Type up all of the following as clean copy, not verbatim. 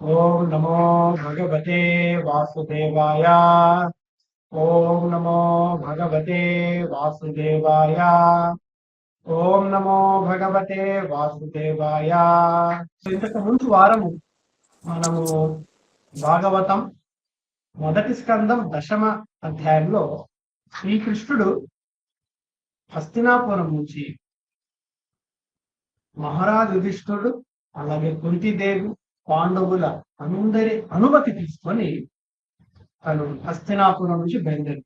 ओम नमो भगवते वासुदेवाय। ओम नमो भगवते वासुदेवाय। ఓం నమో భగవతే వాసుదేవాయ. ఇంతకు ముందు వారము మనము భాగవతం మొదటి స్కందం దశమ అధ్యాయంలో శ్రీకృష్ణుడు హస్తినాపురం నుంచి మహారాజు యుధిష్ఠుడు అలాగే కుంతిదేవి పాండవుల అందరి అనుమతి తీసుకొని తను హస్తినాపురం నుంచి బయలుదేరి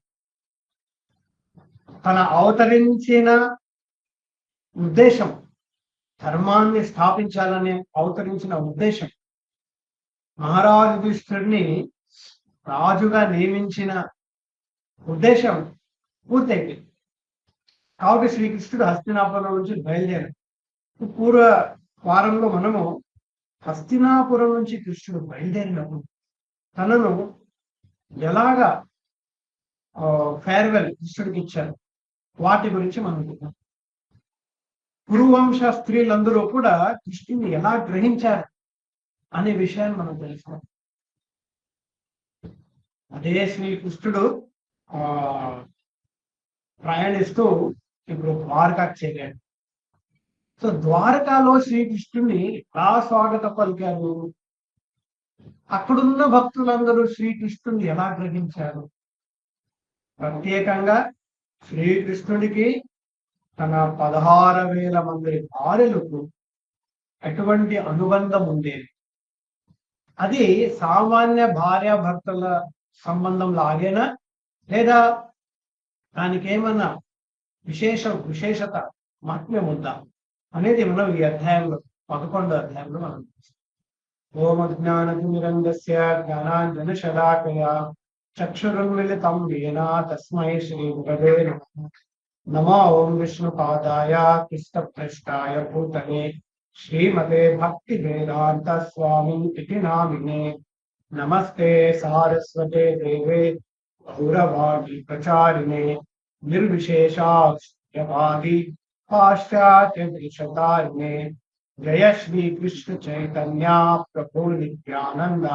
తన అవతరించిన ఉద్దేశం ధర్మాన్ని స్థాపించాలనే అవతరించిన ఉద్దేశం మహారాజు యుధిష్ఠుడిని రాజుగా నియమించిన ఉద్దేశం పూర్తయిపోయింది. కాబట్టి శ్రీకృష్ణుడు హస్తినాపురం నుంచి బయలుదేరాడు. పూర్వ వారంలో మనము హస్తినాపురం నుంచి కృష్ణుడు బయలుదేరినప్పుడు తనను ఎలాగా ఫేర్వెల్ కృష్ణుడికి ఇచ్చారు వాటి గురించి మనం చూద్దాం. కురువంశ స్త్రీలందరూ కూడా కృష్ణుని ఎలా గ్రహించారు అనే విషయాన్ని మనం తెలుసుకోవాలి. అదే శ్రీకృష్ణుడు ప్రయాణిస్తూ ఇప్పుడు ద్వారకాకు చేరాడు. సో ద్వారకాలో శ్రీకృష్ణుని ఎలా స్వాగత పలికారు, అక్కడున్న భక్తులందరూ శ్రీకృష్ణుని ఎలా గ్రహించారు. ప్రత్యేకంగా శ్రీకృష్ణుడికి తన 16,000 మంది భార్యలకు ఎటువంటి అనుబంధం ఉండేది. అది సామాన్య భార్యాభర్తల సంబంధం లాగేనా లేదా దానికి ఏమన్నా విశేషత మహత్మ్యం ఉందా అనేది మనం ఈ అధ్యాయంలో 11వ అధ్యాయంలో మనం ఓం అజ్ఞానతిమిరంగస్య జ్ఞానాంజన శలాకయా చక్షురున్మిళితం येन తస్మై శ్రీ గురవే నమః. నమో ఓం విష్ణుపాదాయ కృష్ణప్రష్టాయ భూతలే శ్రీమతే భక్తి వేదాంత స్వామి ఇతి నామినే. నమస్తే సారస్వతే దేవే గౌరవాణి ప్రచారిణే నిర్విశేషావాది పాశ్చాత్య దేశతారిణే. జయ శ్రీ కృష్ణ చైతన్య ప్రభు నిత్యానంద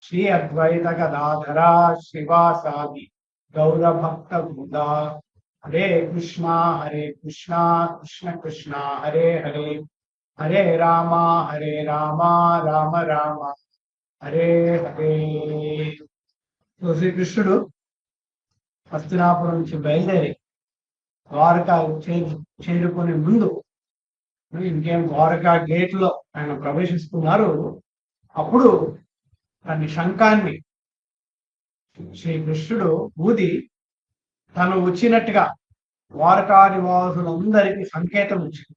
శ్రీ అద్వైత గదాధర శ్రీవాసాది గౌరభక్త బృంద. హరే కృష్ణ కృష్ణ కృష్ణ హరే హరే హరే రామ రామ రామ హరే హరే. శ్రీకృష్ణుడు హస్తినాపురం నుంచి బయలుదేరి ద్వారకా చేరుకునే ముందు ఇంకేం ద్వారకా గేట్ లో ఆయన ప్రవేశిస్తున్నారు. అప్పుడు దాన్ని శంఖాన్ని శ్రీకృష్ణుడు ఊది తను వచ్చినట్టుగా ద్వారకా నివాసులందరికీ సంకేతం ఇచ్చింది.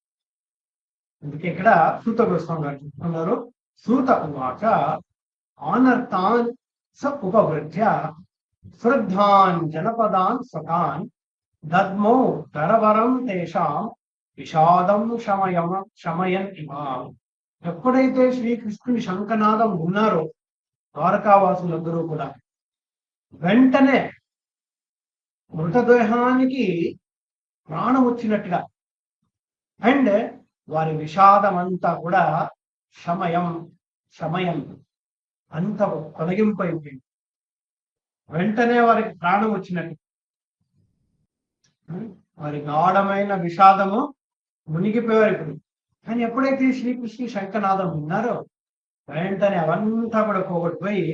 అందుకే ఇక్కడ సూత గోస్వామి గారు చెప్తున్నారు, సూత ఉవాచ ఆనర్తాన్ స ఉపవృత్య శ్రద్ధాన్ జనపదాన్ సతాన్ దద్మో తరవరం తేషాం విషాదం శమయన్ ఇమాం. ఎప్పుడైతే శ్రీకృష్ణుని శంఖనాదం ఉన్నారో ద్వారకావాసులందరూ కూడా వెంటనే మృతదేహానికి ప్రాణం వచ్చినట్టుగా అండ్ వారి విషాదం అంతా కూడా శమయం అంత తొలగింపైపోయింది. వెంటనే వారికి ప్రాణం వచ్చినట్టు వారి గాఢమైన విషాదము మునిగిపోయారు ఇప్పుడు. కానీ ఎప్పుడైతే శ్రీకృష్ణుని శంఖనాదం ఉన్నారో వెంటనే అవంతా కూడా పోగొట్టిపోయి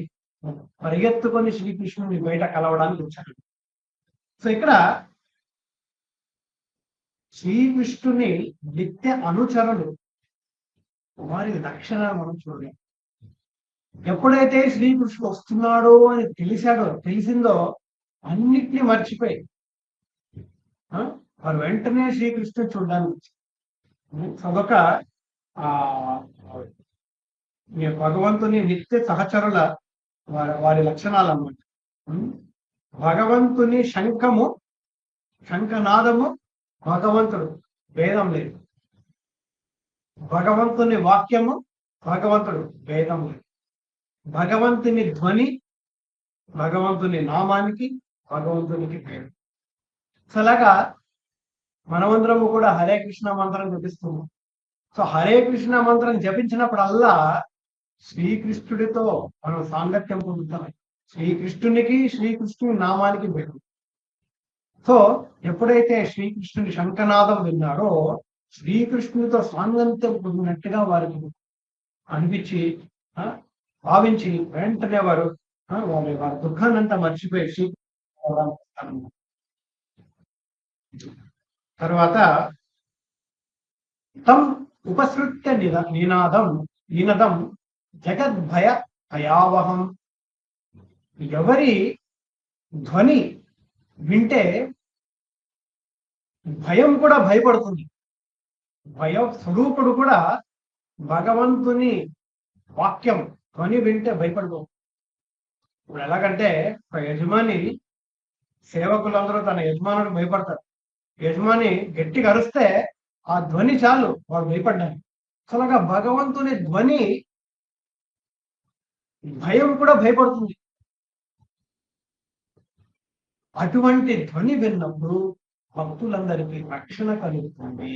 పరిగెత్తుకొని శ్రీకృష్ణుని బయట కలవడానికి వచ్చారు. సో ఇక్కడ శ్రీకృష్ణుని నిత్య అనుచరులు వారి లక్షణాలు మనం చూడలేం. ఎప్పుడైతే శ్రీకృష్ణుడు వస్తున్నాడో అని తెలిసిందో అన్నిటినీ మర్చిపోయి వారు వెంటనే శ్రీకృష్ణుడు చూడడానికి అదొక భగవంతుని నిత్య సహచరుల వారి లక్షణాలు అన్నమాట. భగవంతుని శంఖనాదము భగవంతుడు, భేదం లేదు. భగవంతుని వాక్యము భగవంతుడు, భేదం లేదు. భగవంతుని ధ్వని భగవంతుని నామానికి భగవంతునికి భేదం. అలాగా మనమందరము కూడా హరే కృష్ణ మంత్రం జపిస్తున్నాం. సో హరే కృష్ణ మంత్రం జపించినప్పుడల్లా శ్రీకృష్ణుడితో మనం సాంగత్యం పొందుతాం. శ్రీకృష్ణుని నామానికి పెట్టు. సో ఎప్పుడైతే శ్రీకృష్ణుని శంఖనాదం విన్నారో శ్రీకృష్ణునితో సాంగత్యం పొందినట్టుగా వారికి అనిపించి భావించి వెంటనే వారు వారి దుఃఖాన్ని అంతా మర్చిపోయి శ్రీకృష్ణ తర్వాత తం ఉపసృత్య నినదం జగద్భయ భయావహం. ఎవరి ధ్వని వింటే భయం కూడా భయపడుతుంది. భయ స్వరూపుడు కూడా భగవంతుని వాక్యం ధ్వని వింటే భయపడుకో. ఇప్పుడు ఎలాగంటే ఒక యజమాని సేవకులందరూ తన యజమానుడు భయపడతారు. యజమాని గట్టిగా అరిస్తే ఆ ధ్వని చాలు వాడు భయపడ్డారు. అసలుగా భగవంతుని ధ్వని భయం కూడా భయపడుతుంది. అటువంటి ధ్వని విన్నప్పుడు భక్తులందరికీ రక్షణ కలుగుతుంది.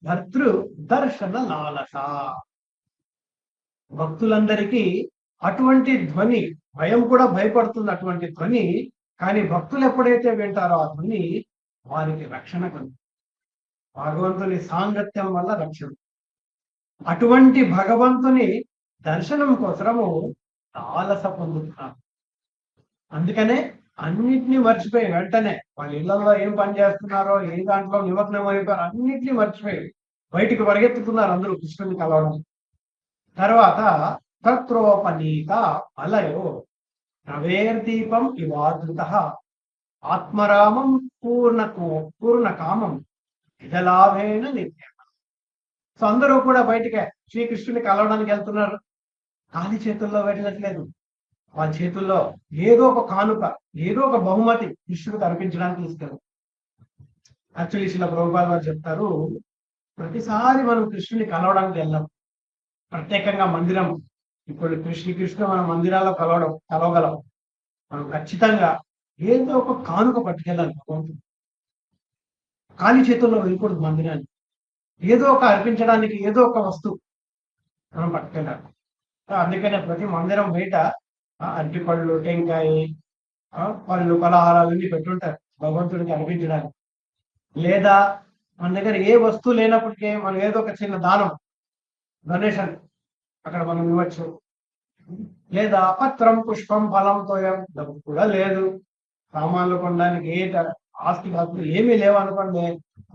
భర్తృ దర్శన లాలస. భక్తులందరికీ అటువంటి ధ్వని భయం కూడా భయపడుతుంది అటువంటి ధ్వని. కానీ భక్తులు ఎప్పుడైతే వింటారో ఆ ధ్వని వారికి రక్షణ కలుగుతుంది. భగవంతుని సాంగత్యం వల్ల రక్షణ. అటువంటి భగవంతుని దర్శనం కోసము లాలస పొందుతున్నారు. అందుకనే అన్నిటినీ మర్చిపోయి వెంటనే వాళ్ళ ఇళ్లలో ఏం పని చేస్తున్నారో ఏ దాంట్లో నిమగ్నం అయిపోయారో అన్నిటినీ మర్చిపోయి బయటికి పరిగెత్తుతున్నారు అందరూ కృష్ణుని కలవడం. తర్వాత తత్రోపనీత అలయో రవేర్దీపం ఇవాదృత ఆత్మరామం పూర్ణ కామం ఇదలాభేన నిత్య. సో అందరూ కూడా బయటికి శ్రీకృష్ణుని కలవడానికి వెళ్తున్నారు. ఖాళీ చేతుల్లో వెళ్ళట్లేదు. వాళ్ళ చేతుల్లో ఏదో ఒక కానుక, ఏదో ఒక బహుమతి కృష్ణుడికి అర్పించడానికి తీసుకెళ్ళారు. యాక్చువల్లీ శిల ప్రభుపాద వారు చెప్తారు, ప్రతిసారి మనం కృష్ణుని కలవడానికి వెళ్ళాం. ప్రత్యేకంగా మందిరం ఇప్పుడు శ్రీకృష్ణ మన మందిరాల్లో కలవగలం. మనం ఖచ్చితంగా ఏదో ఒక కానుక పట్టుకెళ్ళాలి. భగవంతుడు ఖాళీ చేతుల్లో వెళ్ళకూడదు మందిరాన్ని. ఏదో ఒక అర్పించడానికి ఏదో ఒక వస్తువు మనం పట్టుకెళ్ళాలి. అందుకనే ప్రతి మందిరం బయట అరటిపళ్ళు, టెంకాయ, పళ్ళు, పలహారాలు అన్ని పెట్టుంటారు భగవంతుడికి అర్పించడానికి. లేదా మన దగ్గర ఏ వస్తువు లేనప్పటికీ మనం ఏదో ఒక చిన్న దానం, డొనేషన్ అక్కడ మనం ఇవ్వచ్చు. లేదా పత్రం, పుష్పం, ఫలంతో డబ్బు కూడా లేదు, సామాన్లు కొనడానికి ఏ ఆస్తి కాదు ఏమీ లేవనుకోండి,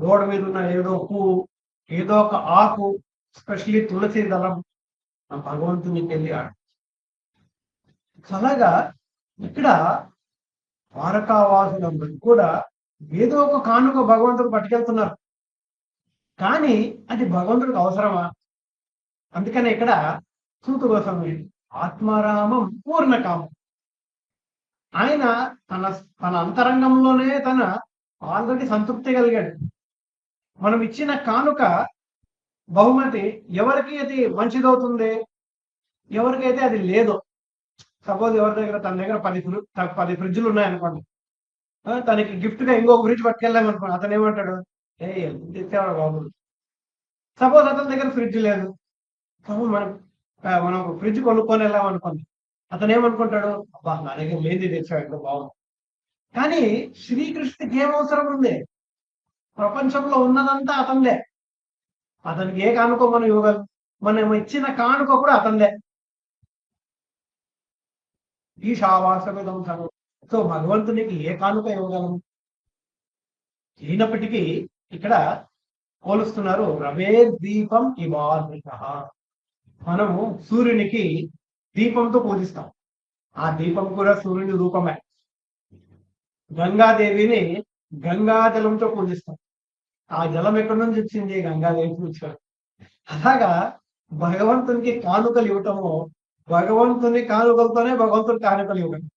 రోడ్డు మీద ఉన్న ఏదో పువ్వు, ఏదో ఒక ఆకు, స్పెషల్లీ తులసి దళం భగవంతునికి వెళ్ళి అలాగా ఇక్కడ ద్వారకావాసులందరూ కూడా ఏదో ఒక కానుక భగవంతుడు పట్టుకెళ్తున్నారు. కానీ అది భగవంతుడికి అవసరమా? అందుకనే ఇక్కడ సూత గోస్వామి ఆత్మారామం పూర్ణకామం. ఆయన తన అంతరంగంలోనే ఆల్రెడీ సంతృప్తి కలిగాడు. మనం ఇచ్చిన కానుక బహుమతి ఎవరికి అది మంచిదవుతుంది, ఎవరికైతే అది లేదో. సపోజ్ ఎవరి దగ్గర తన దగ్గర 10 ఫ్రిడ్జ్లు ఉన్నాయనుకోండి, తనకి గిఫ్ట్ గా ఇంకొక ఫ్రిడ్జ్ పట్టుకెళ్ళామనుకోండి, అతను ఏమంటాడు, ఎంత ఇచ్చేవాడు బాబు. సపోజ్ అతని దగ్గర ఫ్రిడ్జ్ లేదు, మనం ఫ్రిడ్జ్ కొనుక్కొని వెళ్ళామనుకోండి, అతను ఏమనుకుంటాడు, అబ్బా నా దగ్గర లేని తెచ్చాడు ఎంత బాగుంది. కానీ శ్రీకృష్ణుడికి ఏం అవసరం ఉంది? ప్రపంచంలో ఉన్నదంతా అతనిదే. అతనికి ఏ కానుక మనం ఇవ్వగలం? మనం ఇచ్చిన కానుక కూడా అతనిదే. ఈశావాసవిదం సర్వం. సో భగవంతునికి ఏ కానుక ఇవ్వగలం? అయినప్పటికీ ఇక్కడ పోలుస్తున్నారు, రవే దీపం ఇవాదృత. మనము సూర్యునికి దీపంతో పూజిస్తాం. ఆ దీపం కూడా సూర్యుని రూపమే. గంగాదేవిని గంగాజలంతో పూజిస్తాం. ఆ జలం ఎక్కడి నుంచి వచ్చింది? గంగాదేవి వచ్చారు. అలాగా భగవంతునికి కానుకలు ఇవ్వటము, భగవంతుని కానుకలతోనే భగవంతుని కానుకలు ఇవ్వటం.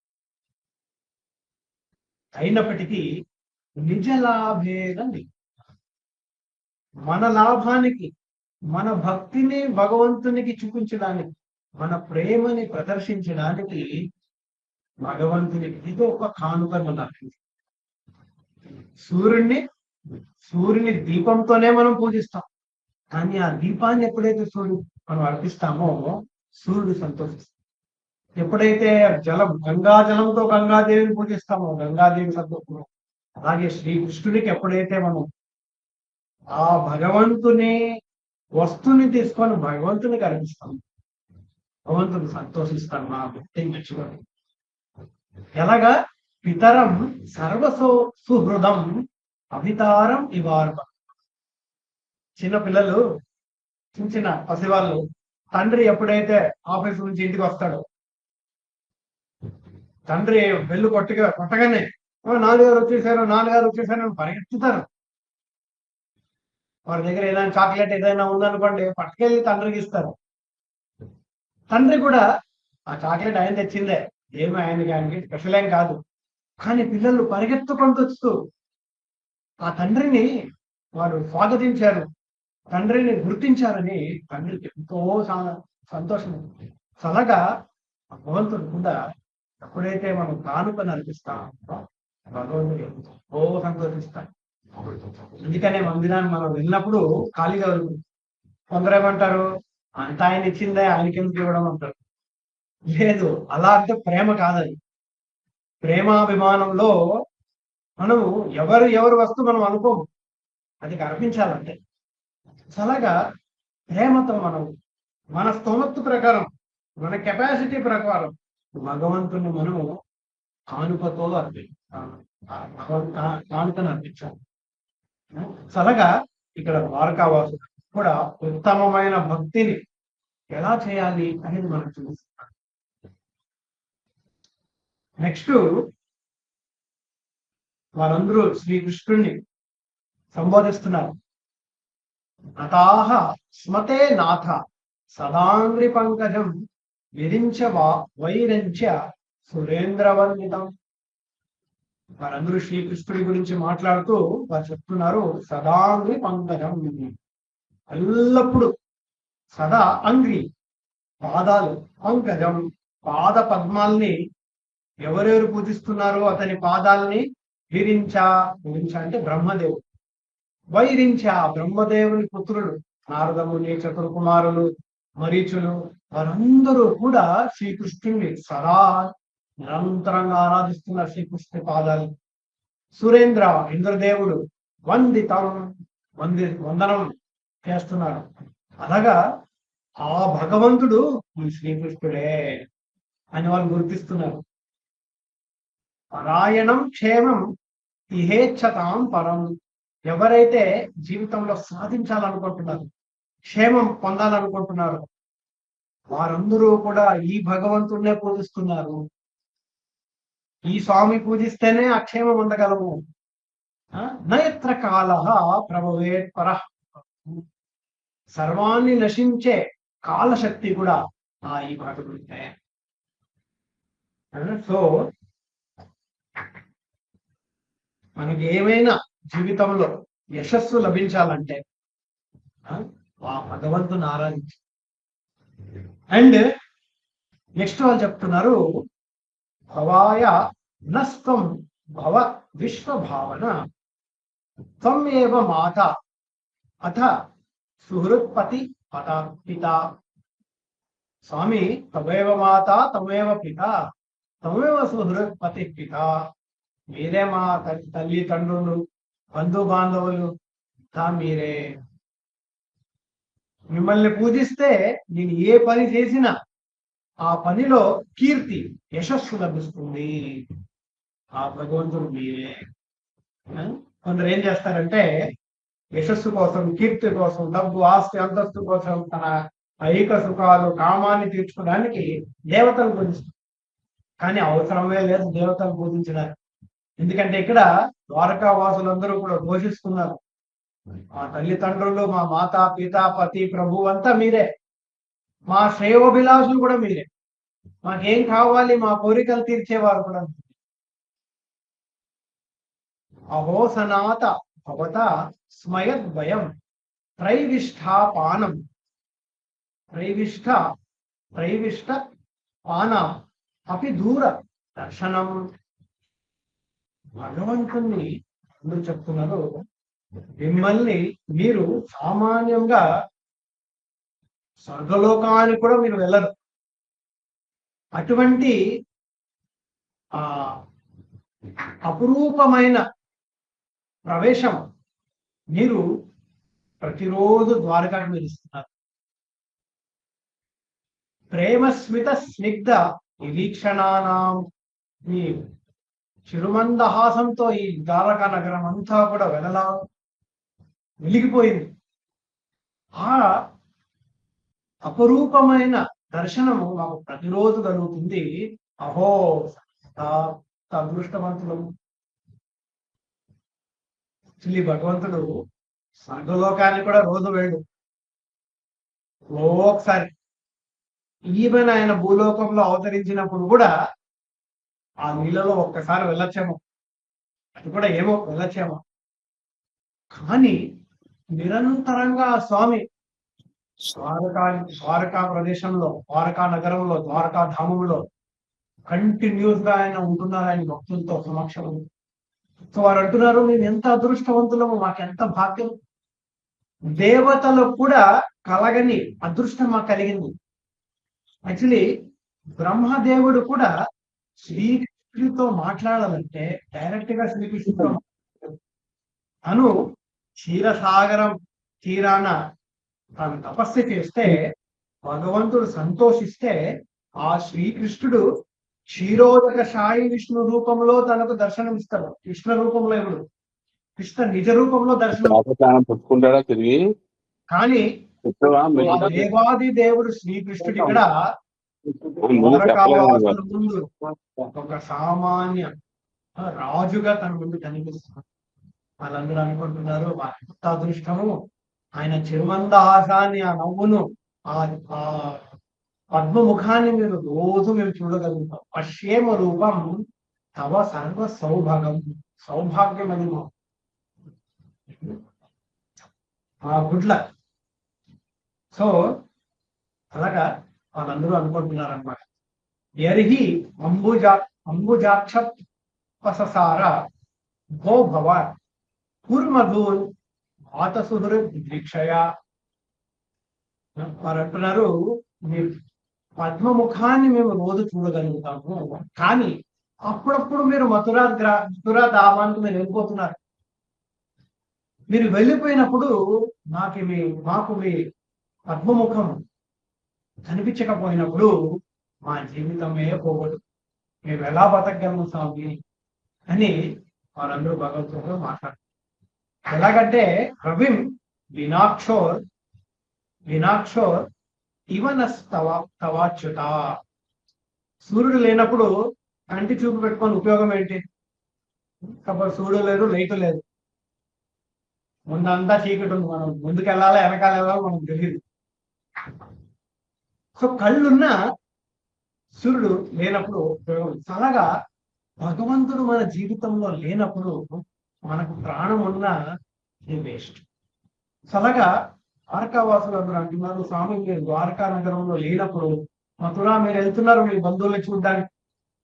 అయినప్పటికీ నిజ లాభేదని, మన లాభానికి, మన భక్తిని భగవంతునికి చూపించడానికి, మన ప్రేమని ప్రదర్శించడానికి భగవంతునికి ఇది ఒక కానుకను అర్పించాలి. సూర్యుని దీపంతోనే మనం పూజిస్తాం. కానీ ఆ దీపాన్ని ఎప్పుడైతే మనం అర్పిస్తామో సూర్యుడు సంతోషిస్తాడు. ఎప్పుడైతే గంగాజలంతో గంగాదేవిని పూజిస్తామో గంగాదేవి సంతోషం. అలాగే శ్రీకృష్ణుడికి ఎప్పుడైతే మనం ఆ భగవంతుని వస్తుని తీసుకొని భగవంతునికి అర్పిస్తాం, భగవంతుడు సంతోషిస్తాడు, మా భక్తి మెచ్చుకొని. ఎలాగా? పితరం సుహృదం అభితారం ఇవార్ప. చిన్న పిల్లలు, చిన్న పసివాళ్ళు, తండ్రి ఎప్పుడైతే ఆఫీస్ నుంచి ఇంటికి వస్తాడో, తండ్రి బెల్లు కొట్టగానే నాన్నగారు వచ్చేసారు పరిగెత్తుతారు. వారి దగ్గర ఏదైనా చాక్లెట్ ఏదైనా ఉందనుకోండి, పట్టుకెళ్ళి తండ్రికి ఇస్తారు. తండ్రి కూడా ఆ చాక్లెట్ ఆయన తెచ్చిందే, ఏమో ఆయనకి స్పెషల్ ఏం కాదు. కానీ పిల్లలు పరిగెత్తుకుంటూ వస్తూ ఆ తండ్రిని వారు స్వాగతించారు, తండ్రిని గుర్తించారని తండ్రికి ఎంతో సంతోషం. అలాగా భగవంతుడు కూడా ఎప్పుడైతే మనం కానుకను అర్పిస్తామో భగవంతుడు ఎంతో సంతోషిస్తాడు. అందుకనే మందిరాన్ని మనం వెళ్ళినప్పుడు ఖాళీగా కొందరు ఏమంటారు, అంత ఆయన ఇచ్చిందే ఆయనకి ఎందుకు ఇవ్వడం అంటారు. లేదు, అలా అంటే ప్రేమ కాదని. ప్రేమాభిమానంలో మనము ఎవరు వస్తూ మనం అనుకోము, అది అర్పించాలంటే. అలాగా ప్రేమతో మనం మన స్తోమత్తు ప్రకారం, మన కెపాసిటీ ప్రకారం భగవంతుని మనము కానుకతో కానుకను అర్పించాలి. అలాగా ఇక్కడ ద్వారకావాసుడు కూడా ఉత్తమమైన భక్తిని ఎలా చేయాలి అనేది మనం చూస్తున్నాం. నెక్స్ట్ వారందరూ శ్రీకృష్ణుణ్ణి సంబోధిస్తున్నారు. నతాహ స్మతే నాథ సదాంగ్రి పంకజం విరించ వైరంచ సురేంద్రవందితం. వారందరూ శ్రీకృష్ణుడి గురించి మాట్లాడుతూ వారు చెప్తున్నారు, సదాంగ్రి పంకజం, ఎల్లప్పుడు సదా అంగ్రి పాదాలు, పంకజం పాద పద్మాల్ని ఎవరెవరు పూజిస్తున్నారో అతని పాదాలని విరించ అంటే బ్రహ్మదేవుడు, వైరించ బ్రహ్మదేవుని పుత్రులు నారదముని, చతుర్కుమారులు, మరీచులు, వారందరూ కూడా శ్రీకృష్ణుని సదా నిరంతరంగా ఆరాధిస్తున్నారు శ్రీకృష్ణుని పాదాలు. సురేంద్ర ఇంద్రదేవుడు వందనం చేస్తున్నాడు. అలాగా ఆ భగవంతుడు ఈ శ్రీకృష్ణుడే అని వాళ్ళు గుర్తిస్తున్నారు. పరాయణం క్షేమం ఇహేచ్ఛతాం పరం. ఎవరైతే జీవితంలో సాధించాలనుకుంటున్నారు, క్షేమం పొందాలనుకుంటున్నారు, వారందరూ కూడా ఈ భగవంతుడినే పూజిస్తున్నారు. ఈ స్వామి పూజిస్తేనే అక్షేమం ఉండగలము. నయత్ర కాల ప్రభవేత్ పర. సర్వాన్ని నశించే కాలశక్తి కూడా ఈ భగవంతుడే. సో మనకి ఏమైనా జీవితంలో యశస్సు లభించాలంటే ఆ భగవంతుని ఆరాధించి. అండ్ నెక్స్ట్ వాళ్ళు చెప్తున్నారు, భవాయ నస్తం భవ విశ్వభావన త్వం ఏవ మాత అథ సుహృత్పతి పిత. స్వామి తమేవ మాత తమేవ పిత తమేవ సుహృత్పతి పిత. మీరే మా తల్లి తండ్రులు, బంధు బాంధవులు, మీరే. మిమ్మల్ని పూజిస్తే నేను ఏ పని చేసినా ఆ పనిలో కీర్తి, యశస్సు లభిస్తుంది. ఆ భగవంతుడు మీరే. కొందరు ఏం చేస్తారంటే యశస్సు కోసం, కీర్తి కోసం, డబ్బు, ఆస్తి, అంతస్తు కోసం, తన ఐక సుఖాలు, కామాన్ని తీర్చుకోవడానికి దేవతలు పూజిస్తారు. కానీ అవసరమే లేదు దేవతలు పూజించడానికి. ఎందుకంటే ఇక్కడ ద్వారకా వాసులందరూ కూడా ఘోషిస్తున్నారు, మా తల్లిదండ్రులు, మా మాతా పిత పతి ప్రభు అంతా మీరే, మా శ్రేయోభిలాషులు కూడా మీరే, మాకేం కావాలి మా కోరికలు తీర్చేవారు కూడా. అహోసనాత భవత స్మయద్వయం త్రైవిష్ఠాపానం త్రైవిష్ట పాన అపి దూర దర్శనం. భగవంతుణ్ణి అందరూ చెప్తున్నారు, మిమ్మల్ని మీరు సామాన్యంగా స్వర్గలోకానికి కూడా మీరు వెళ్ళరు. అటువంటి ఆ అపురూపమైన ప్రవేశం మీరు ప్రతిరోజు ద్వారకాకు మీరు ఇస్తున్నారు. ప్రేమస్మిత స్నిగ్ధ నిరీక్షణానాం మీ చిరుమందహాసంతో ఈ ద్వారకా నగరం అంతా కూడా వెలిగిపోయింది. ఆ అపరూపమైన దర్శనము మాకు ప్రతిరోజు కలుగుతుంది. అహో అదృష్టవంతులము. శ్రీ భగవంతుడు స్వర్గలోకానికి కూడా రోజు వెళ్ళు, ఒకసారి ఈవెన్ ఆయన భూలోకంలో అవతరించినప్పుడు కూడా ఆ నీళ్ళలో ఒక్కసారి వెళ్ళొచ్చేమో, అది కూడా ఏమో వెళ్ళొచ్చేమో. కానీ నిరంతరంగా స్వామి ద్వారకా ప్రదేశంలో, ద్వారకా నగరంలో, ద్వారకా ధామంలో కంటిన్యూస్ గా ఆయన ఉంటున్నారు ఆయన భక్తులతో సమక్షంలో. సో వారు అంటున్నారు, మేము ఎంత అదృష్టవంతులము, మాకెంత భాగ్యం. దేవతలకు కూడా కలగని అదృష్టం మాకు కలిగింది. యాక్చువల్లీ బ్రహ్మదేవుడు కూడా శ్రీకృష్ణుడితో మాట్లాడాలంటే డైరెక్ట్ గా శ్రీకృష్ణుడితో తను క్షీరసాగరం తీరాన తాను తపస్సు చేస్తే భగవంతుడు సంతోషిస్తే ఆ శ్రీకృష్ణుడు క్షీరోదక సాయి విష్ణు రూపంలో తనకు దర్శనం ఇస్తాడు. కృష్ణ రూపంలో ఎవడు, కృష్ణ నిజ రూపంలో దర్శనం పుచ్చుకుంటాడా తిరిగి. కానీ దేవాది దేవుడు శ్రీకృష్ణుడి కూడా ముందు ఒక సామాన్య రాజుగా తన ముందు కనిపిస్తున్నాడు. వాళ్ళందరూ అనుకుంటున్నారు ఎంత అదృష్టము, ఆయన చిరుమందహాసాన్ని, ఆ నవ్వును, ఆ పద్మముఖాన్ని మీరు రోజు మేము చూడగలుగుతాం. పశ్యేమ రూపం తవ సర్వ సౌభాగ్యం అని గుడ్ లక్. సో అలాగా వాళ్ళందరూ అనుకుంటున్నారు అన్నమాట. ఎర్హి అంబుజాక్ష పససార భో భవ కుర్మధూన్ మాతసుహృ దీక్షయ. వారు అంటున్నారు, మీ పద్మముఖాన్ని మేము రోజు చూడగలుగుతాము, కానీ అప్పుడప్పుడు మీరు మథురా ధామానికి మీరు వెళ్ళిపోతున్నారు. మీరు వెళ్ళిపోయినప్పుడు మాకు మీ పద్మముఖం కనిపించకపోయినప్పుడు మా జీవితమే పోగొట్టు, మేము ఎలా బతకగలము స్వామి అని వారందరూ భగవంతుడు మాట్లాడుతారు. ఎలాగంటే రవిం వినాక్షోర్ ఇవనస్తవాచ్యుత. సూర్యుడు లేనప్పుడు కంటి చూపు పెట్టుకొని ఉపయోగం ఏంటి? కాబట్టి సూర్యుడు లేదు, లైట్ లేదు, ముందంతా చీకటి ఉంది, మనం ముందుకు వెళ్ళాలా వెనకాల వెళ్ళాలో మనకు తెలియదు. సో కళ్ళున్న సూర్యుడు లేనప్పుడు అలాగా భగవంతుడు మన జీవితంలో లేనప్పుడు మనకు ప్రాణం ఉన్నా వేస్ట్. అలాగా ద్వారకావాసులు అందరూ అంటున్నారు, స్వామి మీరు ద్వారకా నగరంలో లేనప్పుడు, మథురా మీరు వెళ్తున్నారు మీ బంధువుల్ని చూడడానికి,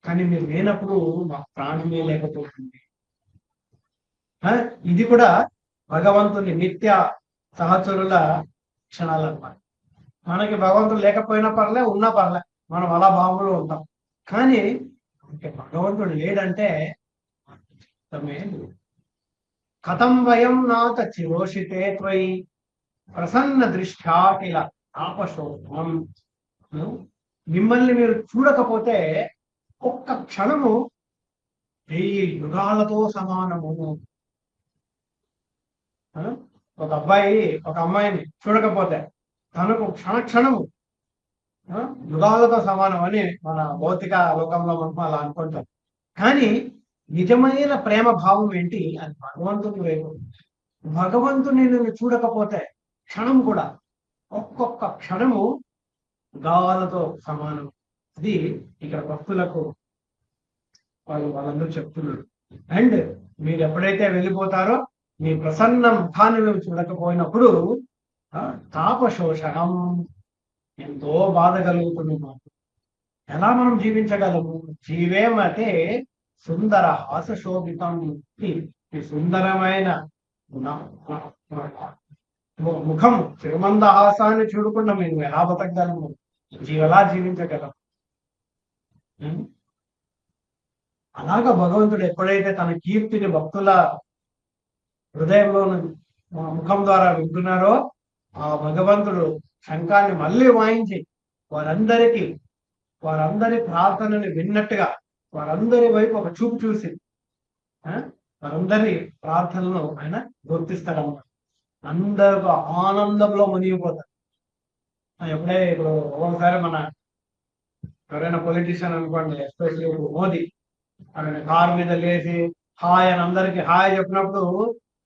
కానీ మీరు లేనప్పుడు మాకు ప్రాణమే లేకపోతుంది. ఇది కూడా భగవంతుని నిత్య సహచరుల క్షణాలు అన్నమాట. మనకి భగవంతుడు లేకపోయినా పర్లే, ఉన్నా పర్లే, మనం అలా భావంలో ఉంటాం. కానీ భగవంతుడు లేడంటే కథం వయం నాథ చిరోషితే త్వయి ప్రసన్న దృష్ట్యా కిల తాపశోభం. మిమ్మల్ని మీరు చూడకపోతే ఒక్క క్షణము 1000 యుగాలతో సమానము. ఒక అబ్బాయి ఒక అమ్మాయిని చూడకపోతే తనకు క్షణము యుగాలతో సమానం అని మన భౌతిక లోకంలో మనం అలా అనుకుంటాం. కానీ నిజమైన ప్రేమ భావం ఏంటి? అది భగవంతుని వైపు. భగవంతుని నిన్ను చూడకపోతే క్షణం కూడా, ఒక్కొక్క క్షణము యుగాలతో సమానం. అది ఇక్కడ భక్తులకు వాళ్ళందరూ చెప్తున్నారు. అండ్ మీరు ఎప్పుడైతే వెళ్ళిపోతారో మీ ప్రసన్న ముఖాన్ని మేము చూడకపోయినప్పుడు తాపశోషణం, ఎంతో బాధ కలుగుతుంది మాకు. ఎలా మనం జీవించగలము? జీవేమతే సుందర హాసశోభితం. ఈ సుందరమైన ముఖం చిరుమందహాసాన్ని చూడకుండా మేము ఎలా బతకగలము, ఎలా జీవించగలం? అలాగా భగవంతుడు ఎప్పుడైతే తన కీర్తిని భక్తుల హృదయంలో ముఖం ద్వారా వింటున్నారో ఆ భగవంతుడు శంఖాన్ని మళ్ళీ వాయించి వారందరి ప్రార్థనని విన్నట్టుగా వారందరి వైపు ఒక చూపు చూసి వారందరి ప్రార్థనలను ఆయన గుర్తిస్తాడన్నమాట. అందరూ ఆనందంలో మునిగిపోతారు. ఇప్పుడు ఒకసారి మన ఎవరైనా పొలిటీషియన్ అనుకోండి, ఎస్పెషల్లీ మోదీ ఆయన కారు మీద లేచి హాయ్ అని అందరికి హాయ్ చెప్పినప్పుడు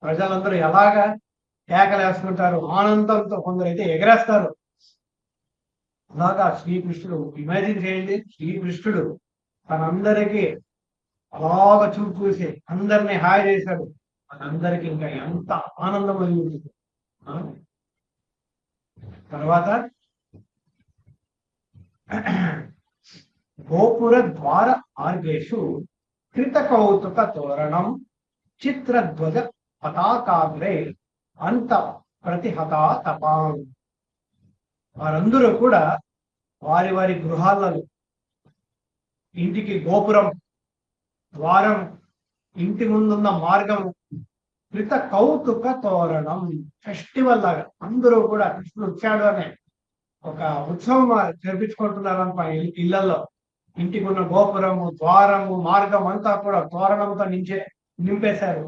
ప్రజలందరూ ఎలాగా కేకలేసుకుంటారు, ఆనందంతో కొందరైతే ఎగరేస్తారు. అలాగా శ్రీకృష్ణుడు, ఇమాజిన్ చేయండి, శ్రీకృష్ణుడు తనందరికీ అలాగా చూపు చూసి అందరినీ హాయ్ చేశాడు. అందరికి ఇంకా ఎంత ఆనందం అయింది. తర్వాత గోపుర ద్వార మార్గేషు కృత కౌతుక తోరణం చిత్రధ్వజ పతాకాగ్రే అంత ప్రతిహతా తపాం. వారందరూ కూడా వారి వారి గృహాలలో ఇంటికి గోపురం, ద్వారం, ఇంటి ముందున్న మార్గం కృత కౌతుక తోరణం, ఫెస్టివల్ లాగా అందరూ కూడా కృష్ణుడు వచ్చాడు అనే ఒక ఉత్సవం జరిపించుకుంటున్నారు అనుకో. ఇళ్లలో ఇంటికి ఉన్న గోపురము, ద్వారము, మార్గం అంతా కూడా తోరణంతో నింపేశారు.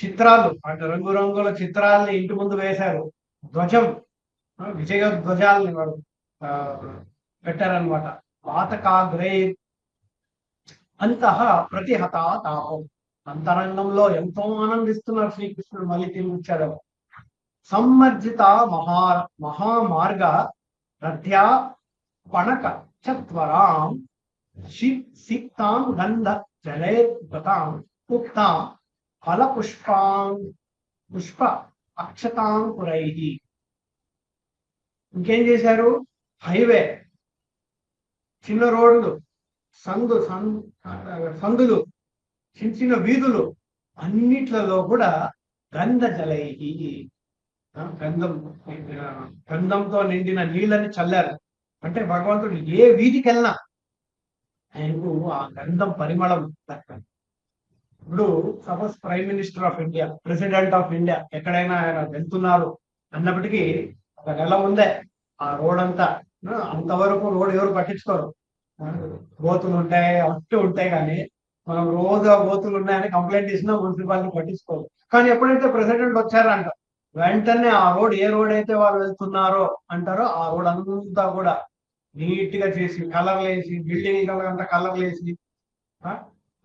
చిత్రాలు అంటే రంగురంగుల చిత్రాలని ఇంటి ముందు వేశారు. ధ్వజం, విజయ ధ్వజాలని వారు పెట్టారనమాట. పాతకాగ్రై అంతః ప్రతిహత తాపం. అంతరంగంలో ఎంతో ఆనందిస్తున్నారు శ్రీకృష్ణుడు మళ్ళీ తిరిగి వచ్చాడు. సమ్మర్జిత మహామార్గ రథ్యా పణక చత్వరాం సిక్తాం గంధ జలైర్గతాం ఉక్తాం ఫల పుష్ప అక్షతాం పురై. ఇంకేం చేశారు? హైవే, చిన్న రోడ్లు, సందులు, చిన్న చిన్న వీధులు అన్నిట్లలో కూడా గంధ జలై, గంధంతో నిండిన నీళ్ళని చల్లారు. అంటే భగవంతుడు ఏ వీధికి వెళ్ళినా ఆయనకు ఆ గంధం పరిమళం దక్కాలి. ఇప్పుడు suppose prime minister of India, president of India ఎక్కడైనా ఆయన వెళ్తున్నారు అన్నప్పటికీ ఒక నెల ముందే ఆ రోడ్ అంతా, అంతవరకు రోడ్ ఎవరు పట్టించుకోరు. గోతులు ఉంటాయి, అట్టు ఉంటాయి, కానీ మనం రోజు గోతులు ఉన్నాయని కంప్లైంట్ ఇచ్చినా మున్సిపాలిటీ పట్టించుకోరు. కానీ ఎప్పుడైతే ప్రెసిడెంట్ వచ్చారంట వెంటనే ఆ రోడ్, ఏ రోడ్ అయితే వాళ్ళు వెళ్తున్నారో అంటారో ఆ రోడ్ అంతా కూడా నీట్ గా చేసి కలర్లు వేసి, బిల్డింగ్ అంతా కలర్లు వేసి,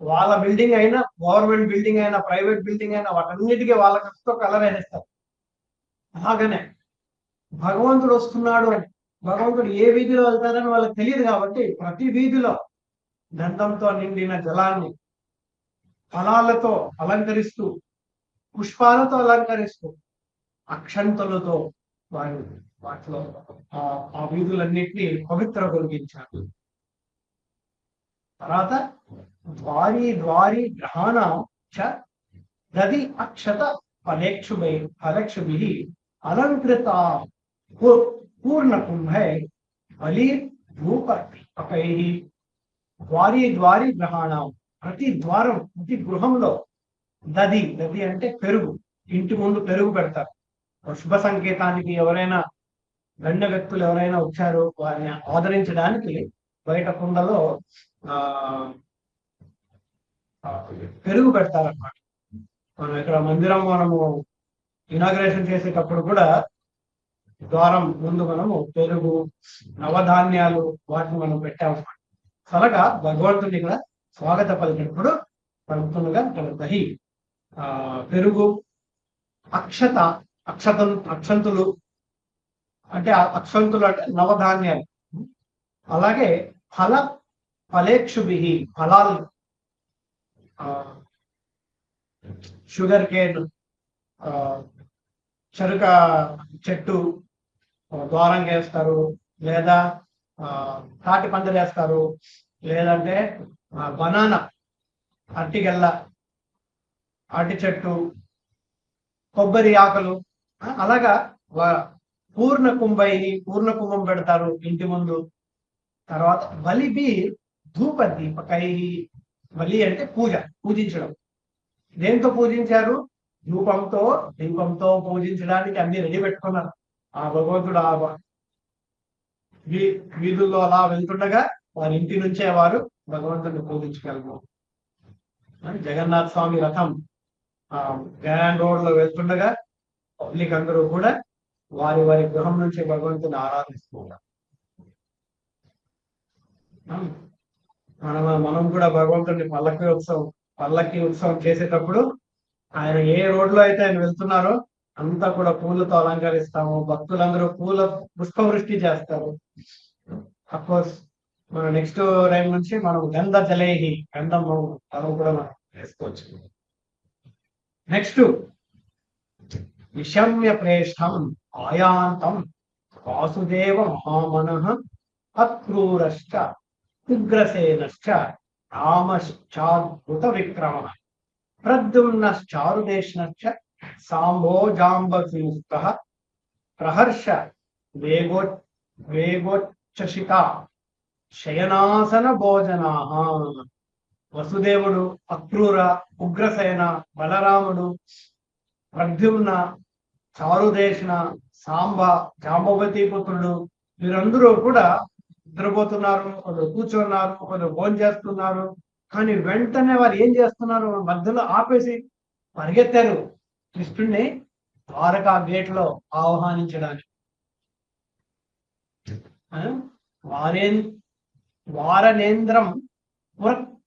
వాళ్ళ బిల్డింగ్ అయినా, గవర్నమెంట్ బిల్డింగ్ అయినా, ప్రైవేట్ బిల్డింగ్ అయినా వాటన్నిటికీ వాళ్ళ ఖర్చుతో కలర్ వేసేస్తారు. అలాగనే భగవంతుడు వస్తున్నాడు అని, భగవంతుడు ఏ వీధిలో వెళ్తారని వాళ్ళకి తెలియదు కాబట్టి ప్రతి వీధిలో గంధంతో నిండిన జలాన్ని ఫలాలతో అలంకరిస్తూ, పుష్పాలతో అలంకరిస్తూ, అక్షంతలతో వాటిలో ఆ వీధులన్నింటినీ పవిత్ర కలిగించారు. తర్వాత ద్వారి గ్రహాణ దది అక్షత ఫలేక్షుభి అలంకృత పూర్ణ కుంభై బలి ధూపై. ద్వారి గ్రహాణ, ప్రతి ద్వారం, ప్రతి గృహంలో దది అంటే పెరుగు, ఇంటి ముందు పెరుగు పెడతారు. శుభ సంకేతానికి ఎవరైనా గణ్య వ్యక్తులు ఎవరైనా వచ్చారో వారిని ఆదరించడానికి బయట కుండలో పెరుగు పెడతారన్నమాట. మనం ఇక్కడ మనము ఇనాగ్రేషన్ చేసేటప్పుడు కూడా ద్వారం ముందు మనము పెరుగు, నవధాన్యాలు వాటిని మనం పెట్టాము. అలాగా భగవంతుని ఇక్కడ స్వాగత పలికినప్పుడు పలుకుతుండగా దహి, పెరుగు, అక్షంతులు అంటే అక్షంతులు అంటే నవధాన్యాలు, అలాగే ఫలేక్షుభి ఫలాలు, షుగర్ కేన్, చెరుక చెట్టు ద్వారం వేస్తారు, లేదా తాటి పందిరి వేస్తారు, లేదంటే బనానా, అరటిగెల్ల, అరటి చెట్టు, కొబ్బరి ఆకలు, అలాగా పూర్ణ కుంభం పెడతారు ఇంటి ముందు. తర్వాత బలిబి ధూప దీపకై, బలి అంటే పూజించడం. దేంతో పూజించారు? ధూపంతో దీపంతో పూజించడానికి అన్ని రెడీ పెట్టుకున్నారు. ఆ భగవంతుడు ఆ వీధుల్లో అలా వెళ్తుండగా వారి ఇంటి నుంచే వారు భగవంతుడిని పూజించగలరు. జగన్నాథ స్వామి రథం గ్రాండ్ రోడ్ లో వెళ్తుండగా పబ్లిక్ అందరూ కూడా వారి వారి గృహం నుంచి భగవంతుని ఆరాధిస్తూ ఉంటారు. మనం కూడా భగవంతుడిని పల్లకి ఉత్సవం చేసేటప్పుడు ఆయన ఏ రోడ్ లో అయితే ఆయన వెళ్తున్నారో అంతా కూడా పూలతో అలంకరిస్తాము. భక్తులందరూ పుష్పవృష్టి చేస్తారు. అఫ్కోర్స్ మన నెక్స్ట్ టైం నుంచి మనం గంధ జలేహి, గంధం కూడా మనం వేసుకోవచ్చు. నెక్స్ట్ నిశమ్య ప్రేష్టం ఆయాంతం వాసుదేవ మహామనః అక్రూరశ్చ ఉగ్రసేనశ్చ రామశ్చాద్భుత విక్రమః ప్రద్యుమ్నశ్చారుదేష్ణశ్చ సాంబో జాంబూస్తః ప్రహర్ష వేగోచ్చసితా శయనాసన భోజనాః. వసుదేవుడు, అక్రూర, ఉగ్రసేన, బలరాముడు, ప్రద్యుమ్న, చారుదేశన, సాంబ, జాంబవతి పుత్రుడు వీరందరూ కూడా నిద్రపోతున్నారు, కొందరు కూర్చున్నారు, కొందరు భోజనం చేస్తున్నారు. కానీ వెంటనే వారు ఏం చేస్తున్నారు? మధ్యలో ఆపేసి పరిగెత్తారు కృష్ణుడిని ద్వారకా గేట్ లో ఆహ్వానించడానికి. వారనేంద్రం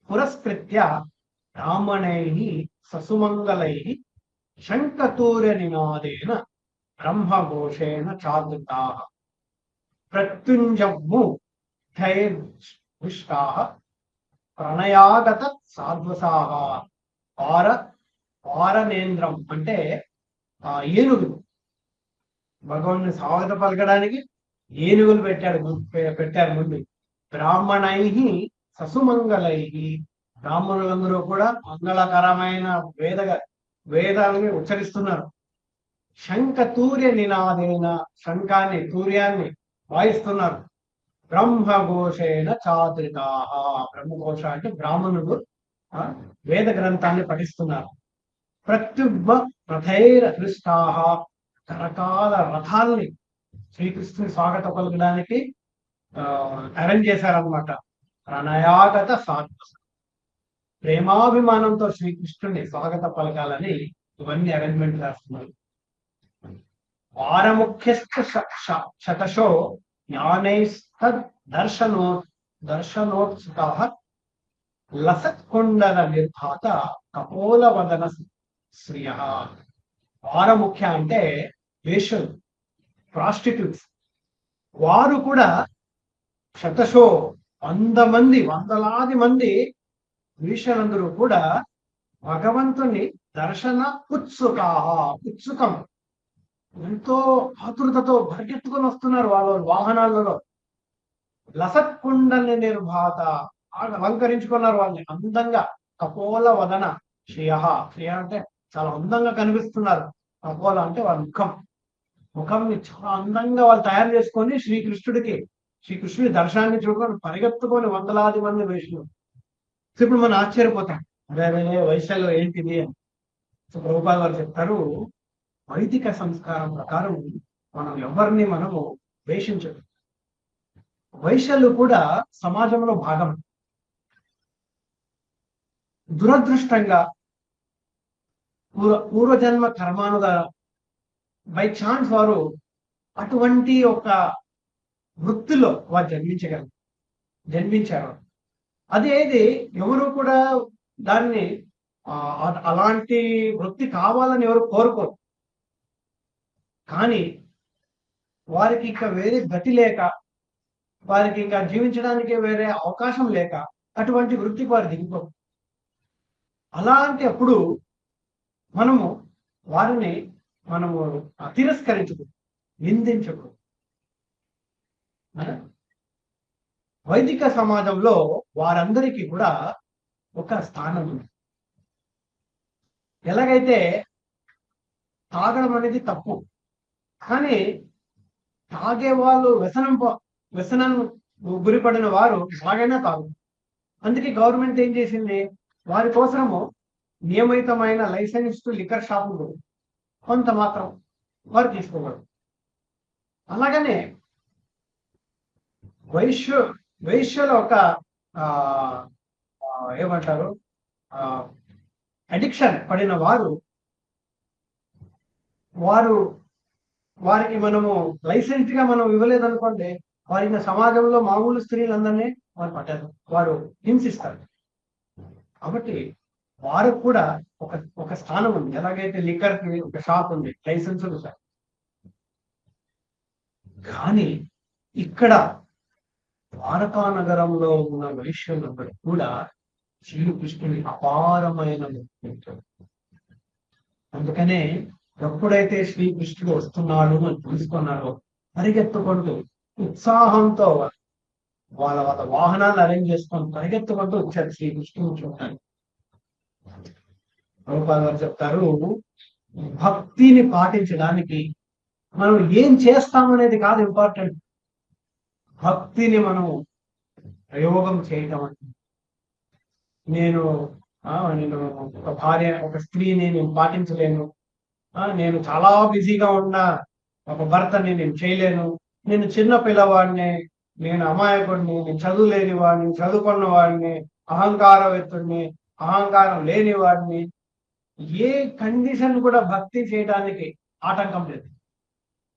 పురస్కృత్య బ్రాహ్మణై ససుమంగళై శంఖతూర్య నినాదేన బ్రహ్మఘోషేణ చాదుతా ప్రత్యుంజము ప్రణయాగత సాధ్వసాహ. వారనేంద్రం అంటే ఏనుగులు. భగవాన్ని స్వాగత పలకడానికి ఏనుగులు పెట్టారు ముందు. బ్రాహ్మణై ససుమంగళై, బ్రాహ్మణులందరూ కూడా మంగళకరమైన వేదాలని ఉచ్చరిస్తున్నారు. శంఖతూర్య నినాదేన, శంఖాన్ని తూర్యాన్ని వాయిస్తున్నారు. బ్రహ్మఘోషేణ చాద్రితా, బ్రహ్మఘోష అంటే బ్రాహ్మణులు వేద గ్రంథాన్ని పఠిస్తున్నారు. ప్రత్యుగ్మ రథైరహృష్టాః, రకరకాల రథాలని శ్రీకృష్ణుని స్వాగత పలకడానికి అరేంజ్ చేశారనమాట. ప్రణయాగత సాధ్వస, ప్రేమాభిమానంతో శ్రీకృష్ణుని స్వాగత పలకాలని ఇవన్నీ అరేంజ్మెంట్ చేస్తున్నారు. వారముఖ్యశ్చ శతశో జ్ఞానైస్తద్ దర్శనోత్సుకాః లసత్కుండల నిర్భాత కపోలవదన శ్రియః. వారముఖ్య అంటే వేశ్యలు, ప్రాస్టిట్యూట్స్. వారు కూడా శతశో వందలాది మంది వేశ్యలందరూ కూడా భగవంతుని దర్శన ఉత్సుకం, ఎంతో ఆతృతతో పరిగెత్తుకొని వస్తున్నారు వాళ్ళ వాహనాలలో. లసత్కుండల్ని నిర్భాత, అలంకరించుకున్నారు వాళ్ళని అందంగా. కపోల వదన శ్రియ అంటే చాలా అందంగా కనిపిస్తున్నారు. కపోల అంటే వాళ్ళ ముఖంని చాలా అందంగా వాళ్ళు తయారు చేసుకొని శ్రీకృష్ణుడి దర్శనాన్ని చూడుకొని పరిగెత్తుకొని వందలాది మంది వేషులు. ఇప్పుడు మనం ఆశ్చర్యపోతాం, అదే వైశాల్యం ఏంటిది అని. సో ప్రభుపాద వారు చెప్తారు, వైదిక సంస్కారం ప్రకారం ఎవరిని మనము ద్వేషించదు. వైశ్యులు కూడా సమాజంలో భాగం. దురదృష్టంగా పూర్వజన్మ కర్మానుగా బై ఛాన్స్ వారు అటువంటి ఒక వృత్తిలో వారు జన్మించారు. అదేది ఎవరు కూడా దాన్ని అలాంటి వృత్తి కావాలని ఎవరు కోరుకోరు. కానీ వారికి ఇంకా వేరే గతి లేక, వారికి ఇంకా జీవించడానికి వేరే అవకాశం లేక అటువంటి వృత్తికి వారు దిగిపోరు. అలాంటి అప్పుడు వారిని తిరస్కరించకూడదు, నిందించకూడదు. వైదిక సమాజంలో వారందరికీ కూడా ఒక స్థానం ఉంది. ఎలాగైతే తాగడం అనేది తప్పు. కానీ తాగే వాళ్ళు వ్యసనం గురిపడిన వారు ఎలాగైనా తాగు. అందుకే గవర్నమెంట్ ఏం చేసింది, వారి కోసము నియమితమైన లైసెన్స్డ్ లిక్కర్ షాపులు కొంత మాత్రం వారు తీసుకోగలరు. అలాగనే వైశ్యుల ఒక ఏమంటారు అడిక్షన్ పడిన వారికి మనము లైసెన్స్ గా మనం ఇవ్వలేదనుకోండి, వారికి సమాజంలో మామూలు స్త్రీలందరినీ వారు హింసిస్తారు. కాబట్టి వారికి కూడా ఒక స్థానం ఉంది. ఎలాగైతే లిక్కర్ కి ఒక షాప్ ఉంది, లైసెన్స్ షాప్. కానీ ఇక్కడ ద్వారకా నగరంలో ఉన్న వైశ్యులందరూ కూడా శ్రీకృష్ణుని అపారమైన భక్తులు. అందుకనే ఎప్పుడైతే శ్రీకృష్ణుడు వస్తున్నాడు అని తెలుసుకున్నారో పరిగెత్తుకుంటూ ఉత్సాహంతో వాళ్ళ వాహనాలు అరేంజ్ చేసుకొని పరిగెత్తుకుంటూ వచ్చారు శ్రీకృష్ణుడు చూడటానికి. ప్రభుపాద గారు చెప్తారు, భక్తిని పాటించడానికి మనం ఏం చేస్తామనేది కాదు ఇంపార్టెంట్, భక్తిని మనం ప్రయోగం చేయటం. నేను ఒక భార్య, ఒక స్త్రీని నేను పాటించలేను, నేను చాలా బిజీగా ఉన్న ఒక భర్తని నేను చేయలేను, నేను చిన్న పిల్లవాడిని, నేను అమాయకుడిని, నేను చదువులేని వాడిని, చదువుకున్న వాడిని, అహంకారవేత్తుడిని, అహంకారం లేని వాడిని, ఏ కండిషన్ కూడా భక్తి చేయడానికి ఆటంకం లేదు.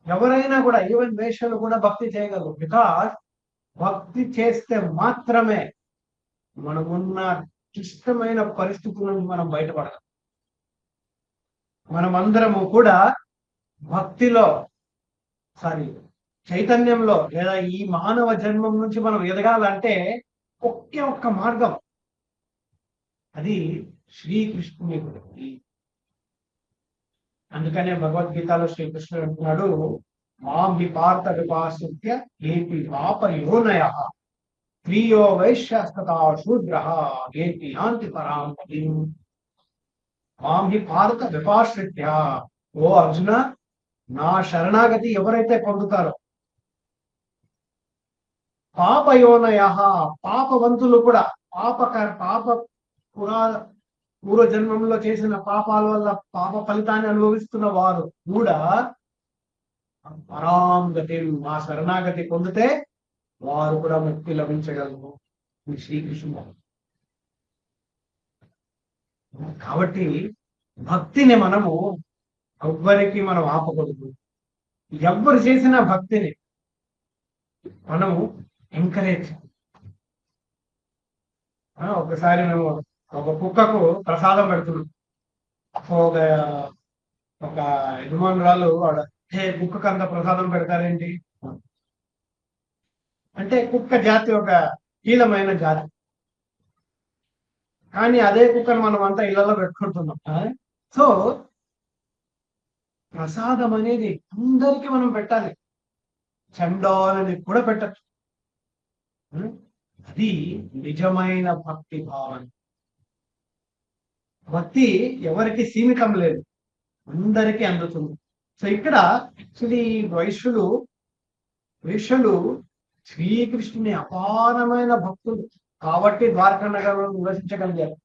ఎవరైనా కూడా, ఈవెన్ వేశ్యలు కూడా భక్తి చేయగలరు. బికాస్ భక్తి చేస్తే మాత్రమే మనమున్న క్లిష్టమైన పరిస్థితుల నుంచి మనం బయటపడగలం. మనమందరము కూడా భక్తిలో చైతన్యంలో లేదా ఈ మానవ జన్మం నుంచి మనం ఎదగాలంటే ఒకే ఒక్క మార్గం, అది శ్రీకృష్ణుని భక్తి. అందుకనే భగవద్గీతలో శ్రీకృష్ణుడు అంటున్నాడు, మాం విపార్థ విపాశ్రిత్య ఏపి పాపయోనయ ప్రియో వైశ్యస్తథా శూద్రః ఏపి యాంతి పరాం పదీం. మాం విపార్థ విపాశ్రిత్య, ఓ అర్జున, నా శరణాగతి ఎవరైతే పొందుతారో, పాపయోనయ, పాపవంతులు కూడా, పూర్వ జన్మంలో చేసిన పాపాల వల్ల పాప ఫలితాన్ని అనుభవిస్తున్న వారు కూడా పరాం గతి, మా శరణాగతి పొందితే వారు కూడా ముక్తి లభించగలరు శ్రీకృష్ణుడు. కాబట్టి భక్తిని మనము ఎవ్వరికి మనం ఆపకూడదు. ఎవ్వరు చేసిన భక్తిని మనము ఎంకరేజ్. ఒకసారి మేము ఒక కుక్కకు ప్రసాదం పెడుతున్నాం. ఒక యజమానురాలు కుక్కకు అంత ప్రసాదం పెడతారేంటి అంటే, కుక్క జాతి ఒక కీలమైన జాతి, కానీ అదే కుక్కను మనం అంతా ఇళ్లలో పెట్టుకుంటున్నాం. సో ప్రసాదం అనేది అందరికీ మనం పెట్టాలి, చండాలని కూడా పెట్టచ్చు. అది నిజమైన భక్తి భావన. భక్తి ఎవరికి సీమితం లేదు, అందరికీ అందుతుంది. సో ఇక్కడ యాక్చువల్లీ వైశ్యులు శ్రీకృష్ణుని అపారమైన భక్తులు కాబట్టి ద్వారకా నగరంలో నివసించగలిగారు.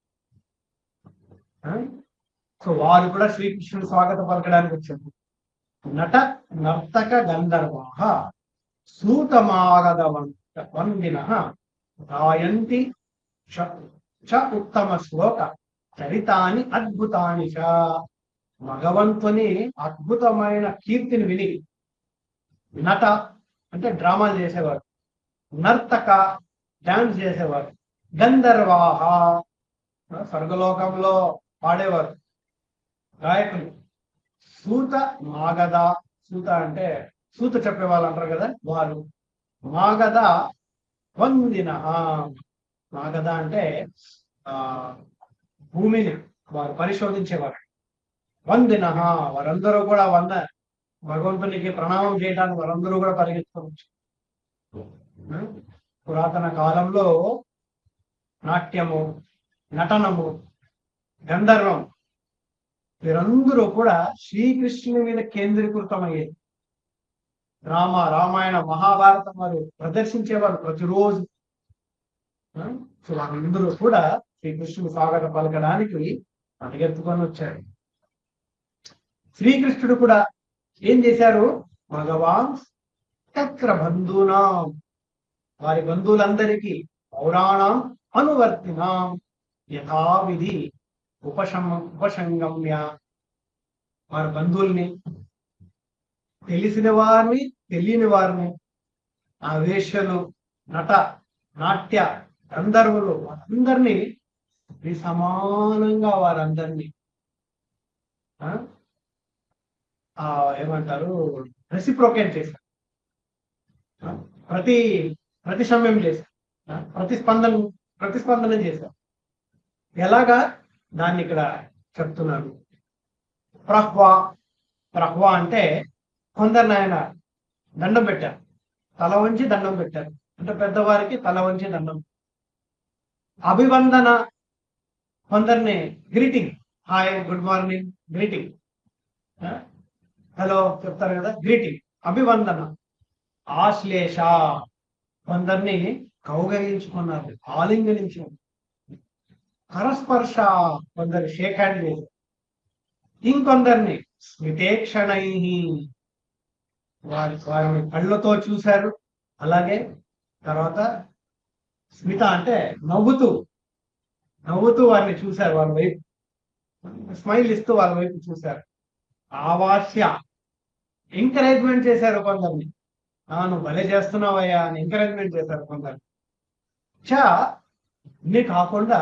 సో వారు కూడా శ్రీకృష్ణుని స్వాగత పలకడానికి వచ్చారు. నర్తక గంధర్వాః సూతమాగధ వందినః గాయంతి చ ఉత్తమ శ్లోక చరితాని అద్భుతాని చ. భగవంతుని అద్భుతమైన కీర్తిని విని, నట అంటే డ్రామాలు చేసేవారు, నర్తక డాన్స్ చేసేవారు, గంధర్వాః స్వర్గలోకంలో పాడేవారు, గాయకులు, సూత మాగధ, సూత అంటే సూత చెప్పేవాళ్ళు అంటారు కదా వారు, మాగధ వందిన, మాగధ అంటే భూమిని వారు పరిశోధించేవారు, వందిన వారందరూ కూడా భగవంతునికి ప్రణామం చేయడానికి వారందరూ కూడా పరిగెత్తుకోవచ్చు. పురాతన కాలంలో నాట్యము, నటనము, గంధర్వం వీరందరూ కూడా శ్రీకృష్ణుని మీద కేంద్రీకృతమయ్యేది. రామాయణ మహాభారతం వారు ప్రదర్శించేవారు ప్రతిరోజు. సో వాళ్ళందరూ కూడా శ్రీకృష్ణుని స్వాగతం పలకడానికి పరిగెత్తుకొని వచ్చారు. శ్రీకృష్ణుడు కూడా ఏం చేశారు? భగవాన్ చక్ర బంధూనాం, వారి బంధువులందరికీ పౌరాణం అనువర్తినాం యథావిధి ఉపసంగమ్య, వారి బంధువుల్ని, తెలిసిన వారిని తెలియని వారిని, ఆ వేశ్యలు, నాట్య గంధర్వులు, వారందరినీ సమానంగా వారందరినీ ఏమంటారు రెసిప్రోకేట్ చేశారు, ప్రతిశమ్యం చేశారు, ప్రతిస్పందన చేశారు. ఎలాగా దాన్ని ఇక్కడ చెప్తున్నారు. ప్రహ్వా అంటే కొందరిని ఆయన దండం పెట్టారు, తల వంచి దండం పెట్టారు. అంటే పెద్దవారికి తల వంచి దండం. అభివందన, కొందరిని greeting, hi, good morning, greeting, hello చెప్తారు కదా, గ్రీటింగ్, అభివందన. ఆశ్లేష, కొందరిని కౌగలించుకున్నారు, ఆలింగనించారు. కరస్పర్శ, కొందరు షేక్ హ్యాండ్ చేశారు. ఇంకొందరిని స్మితేక్షణై, వారిని కళ్ళతో చూశారు. అలాగే తర్వాత స్మిత అంటే నవ్వుతూ వారిని చూశారు, వాళ్ళ వైపు స్మైల్ ఇస్తూ వాళ్ళ వైపు చూశారు. ఆవాస్య, ఎంకరేజ్మెంట్ చేశారు కొందరిని, నువ్వు భలే చేస్తున్నావయ్యా అని ఎంకరేజ్మెంట్ చేశారు కొందరు. ఇన్ని కాకుండా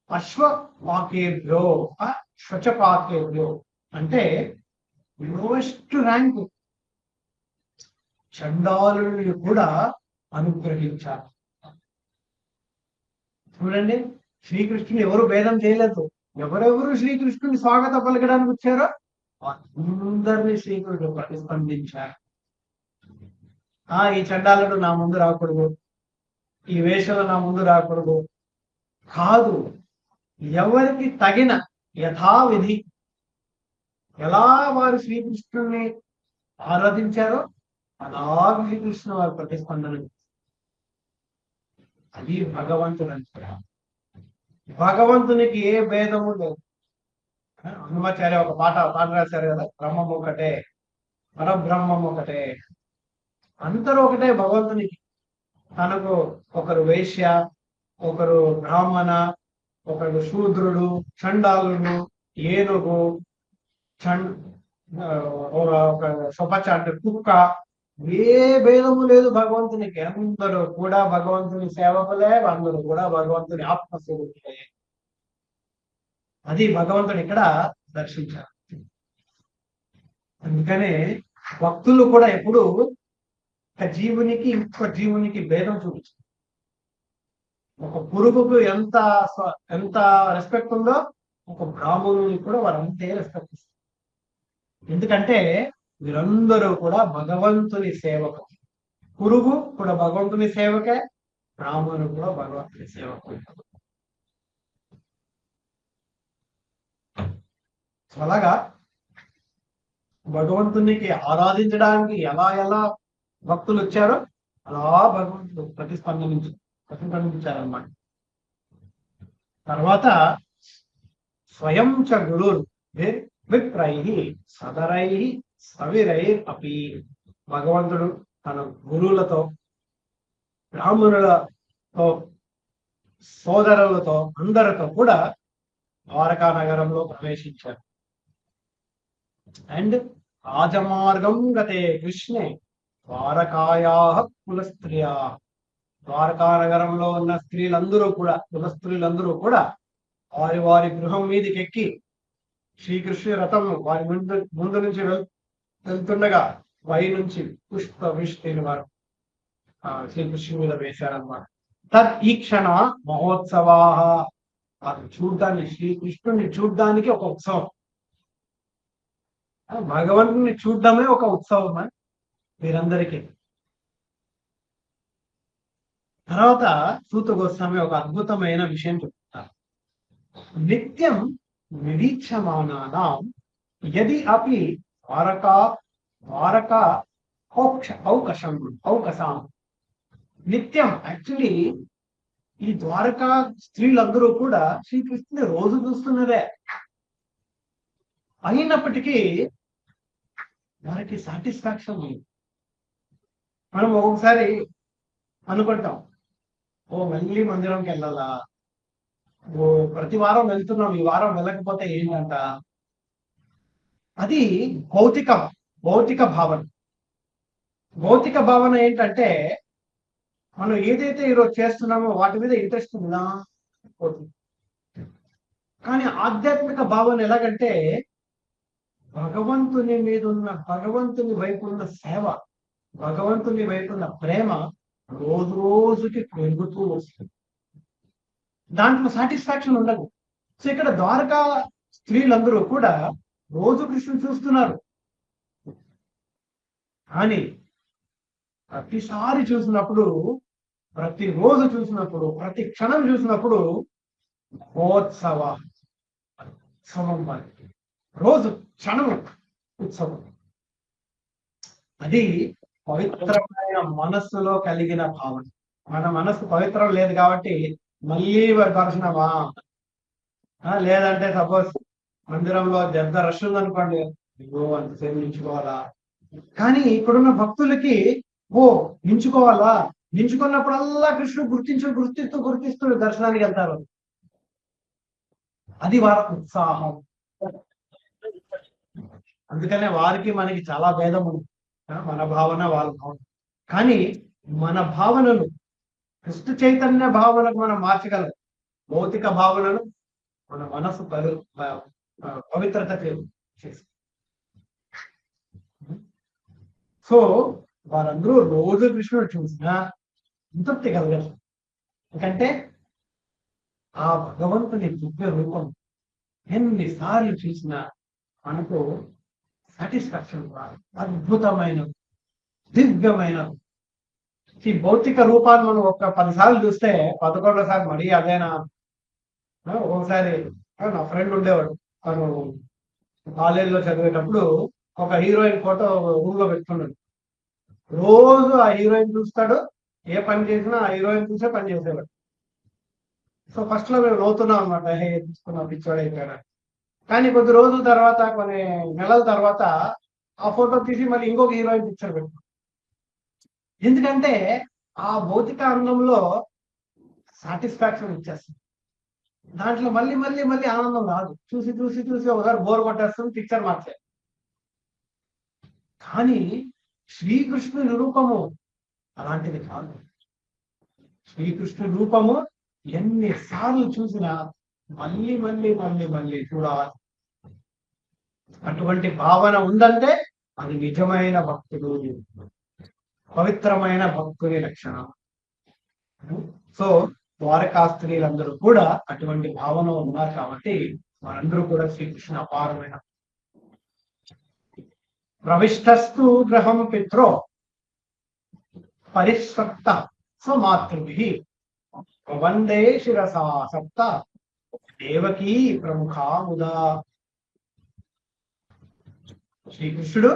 అశ్వపాకేభ్యో శ్వచపాకేభ్యో అంటే లోయెస్ట్ ర్యాంక్ చండాలుని కూడా అనుగ్రహించారు. చూడండి, శ్రీకృష్ణుని ఎవరు భేదం చేయలేదు. ఎవరెవరు శ్రీకృష్ణుని స్వాగతం పలకడానికి వచ్చారో అందరినీ శ్రీకృష్ణుడు ప్రతిస్పందించారు. ఈ చండాలుడు నా ముందు రాకూడదు, ఈ వేషలు నా ముందు రాకూడదు కాదు. ఎవరికి తగిన యథావిధి ఎలా వారు శ్రీకృష్ణుని ఆరాధించారో అలా శ్రీకృష్ణ వారి ప్రతిస్పందన. అది భగవంతుడు అంటే. భగవంతునికి ఏ భేదము లేదు. హనుమాచార్య ఒక పాట రాశారు కదా, బ్రహ్మం ఒకటే, పరబ్రహ్మం ఒకటే, అందరూ ఒకటే భగవంతునికి. తనకు ఒకరు వైశ్య, ఒకరు బ్రాహ్మణ, ఒకరు శూద్రుడు, చండాలుడు, ఏనుగు, ఒక శుభచ అంటే కుక్క, ఏ భేదము లేదు భగవంతునికి. అందరూ కూడా భగవంతుని సేవకులే, అందరూ కూడా భగవంతుని ఆత్మస్వరూపులే. అది భగవంతుడు ఇక్కడ దర్శించారు. అందుకనే భక్తులు కూడా ఎప్పుడు ఒక జీవునికి ఇంకొక జీవునికి భేదం చూపించారు. ఒక పురుగుకు ఎంత రెస్పెక్ట్ ఉందో ఒక బ్రాహ్మణునికి కూడా వారు అంతే రెస్పెక్ట్ ఇస్తారు. ఎందుకంటే వీరందరూ కూడా భగవంతుని సేవకు. పురుగు కూడా భగవంతుని సేవకే, బ్రాహ్మణుడు కూడా భగవంతుని సేవకు. అలాగా భగవంతునికి ఆరాధించడానికి ఎలా భక్తులు వచ్చారో అలా భగవంతుడు ప్రతిస్పందించారన్నమాట. తర్వాత స్వయం చ గురుర్ విప్రై సదరై సవిరైర్ అపి, భగవంతుడు తన గురువులతో, బ్రాహ్మణులతో, సోదరులతో అందరితో కూడా ద్వారకా నగరంలో ప్రవేశించారు. అండ్ రాజమార్గం గతే కృష్ణే ద్వారకాయా కులస్త్రియా, ద్వారకా నగరంలో ఉన్న స్త్రీలందరూ కూడా, కులస్త్రీలందరూ కూడా వారి గృహం మీదకి ఎక్కి శ్రీకృష్ణుని రథం వారి ముందు నుంచి వెళ్తుండగా పై నుంచి పుష్ప వృష్టిని వారు శ్రీకృష్ణుని మీద వేశారన్నమాట. ఈక్షణ మహోత్సవా, చూడ్డానికి, శ్రీకృష్ణుని చూడ్డానికి ఒక ఉత్సవం, భగవంతుని చూడ్డమే ఒక ఉత్సవం వీరందరికీ. తర్వాత సూత గోస్వామి ఒక అద్భుతమైన విషయం చెప్తారు. నిత్యం నిరీక్షమానానాం యది అపి ద్వారకా ద్వారకా ఔకషం నిత్యం. యాక్చువల్లీ ఈ ద్వారకా స్త్రీలందరూ కూడా శ్రీకృష్ణుని రోజు చూస్తున్నదే. అయినప్పటికీ వారికి సాటిస్ఫాక్షన్ ఉంది. మనం ఒక్కొక్కసారి అనుకుంటాం, ఓ మళ్ళీ మందిరంకి వెళ్ళాలా, ఓ ప్రతి వారం వెళ్తున్నాం, ఈ వారం వెళ్ళకపోతే ఏంటంట. అది భౌతిక భావన. భౌతిక భావన ఏంటంటే మనం ఏదైతే ఈరోజు చేస్తున్నామో వాటి మీద ఇంట్రెస్ట్ ఉందా పోతుంది. కానీ ఆధ్యాత్మిక భావన ఎలాగంటే భగవంతుని మీద ఉన్న, భగవంతుని వైపు ఉన్న సేవ, భగవంతుని వైపు ఉన్న ప్రేమ రోజు రోజుకి పెరుగుతూ వస్తుంది. దాంట్లో సాటిస్ఫాక్షన్ ఉండదు. సో ఇక్కడ ద్వారకా స్త్రీలందరూ కూడా రోజు కృష్ణుని చూస్తున్నారు. కానీ ప్రతిసారి చూసినప్పుడు, ప్రతిరోజు చూసినప్పుడు, ప్రతి క్షణం చూసినప్పుడు ఉత్సవం. రోజు క్షణం ఉత్సవం. అది పవిత్రమైన మనస్సులో కలిగిన భావన. మన మనస్సు పవిత్రం లేదు కాబట్టి మళ్ళీ దర్శనమా, లేదంటే సపోజ్ మందిరంలో పెద్ద రష్ ఉందనుకోండి, అంత సేవించుకోవాలా. కానీ ఇక్కడున్న భక్తులకి నించుకోవాలా, నించుకున్నప్పుడల్లా కృష్ణుడు గుర్తిస్తూ దర్శనానికి వెళ్తారు. అది వారి ఉత్సాహం. అందుకనే వారికి మనకి చాలా భేదం ఉంది. మన భావన వాళ్ళ భావన. కానీ మన భావనను కృష్ణ చైతన్య భావనకు మనం మార్చగలం. భౌతిక భావనను మన మనసు పవిత్రత చేసి. సో వారందరూ రోజు కృష్ణుడు చూసినా సంతృప్తి కలగదు. ఎందుకంటే ఆ భగవంతుని దివ్య రూపం ఎన్నిసార్లు చూసినా మనకు సాటిస్ఫాక్షన్ రాదు. అద్భుతమైన దివ్యమైన ఈ భౌతిక రూపాన్ని మనం ఒక 10 సార్లు చూస్తే 11వ సారి మరీ అదేనా. ఒకసారి నా ఫ్రెండ్ ఉండేవాడు, తను కాలేజీలో చదివేటప్పుడు ఒక హీరోయిన్ ఫోటో రూమ్ లో పెట్టుకున్నాడు. రోజు ఆ హీరోయిన్ చూస్తాడు, ఏ పని చేసినా ఆ హీరోయిన్ చూసే పని చేసేవాడు. సో ఫస్ట్ లో మేము నవ్వుతున్నాం అనమాట, చూసుకున్నాం పిచ్చోడు అయిపోయాడు. కానీ కొద్ది రోజుల తర్వాత, కొన్ని నెలల తర్వాత ఆ ఫోటో తీసి మళ్ళీ ఇంకొక హీరోయిన్ పిక్చర్ పెట్టుకున్నాం. ఎందుకంటే ఆ భౌతిక అందంలో సాటిస్ఫాక్షన్ ఇచ్చేస్తుంది. దాంట్లో మళ్ళీ మళ్ళీ మళ్ళీ ఆనందం రాదు. చూసి చూసి చూసి ఒకసారి బోర్ కొట్టేస్తుంది, పిక్చర్ మార్చే. కానీ శ్రీకృష్ణుని రూపము అలాంటిది కాదు. శ్రీకృష్ణుని రూపము ఎన్నిసార్లు చూసినా మళ్ళీ మళ్ళీ మళ్ళీ మళ్ళీ చూడాలి. అటువంటి భావన ఉందంటే అది నిజమైన భక్తుడు, పవిత్రమైన భక్తుని లక్షణం. సో ద్వారకా స్త్రీలందరూ కూడా అటువంటి భావన ఉన్నారు కాబట్టి వారందరూ కూడా శ్రీకృష్ణ అపారమైన. ప్రవిష్టస్తు గ్రహం పిత్రో పరిస్వక్త స్వమాతృభి వందే శిరసా సప్త దేవకీ ప్రముఖాముదా. శ్రీకృష్ణుడు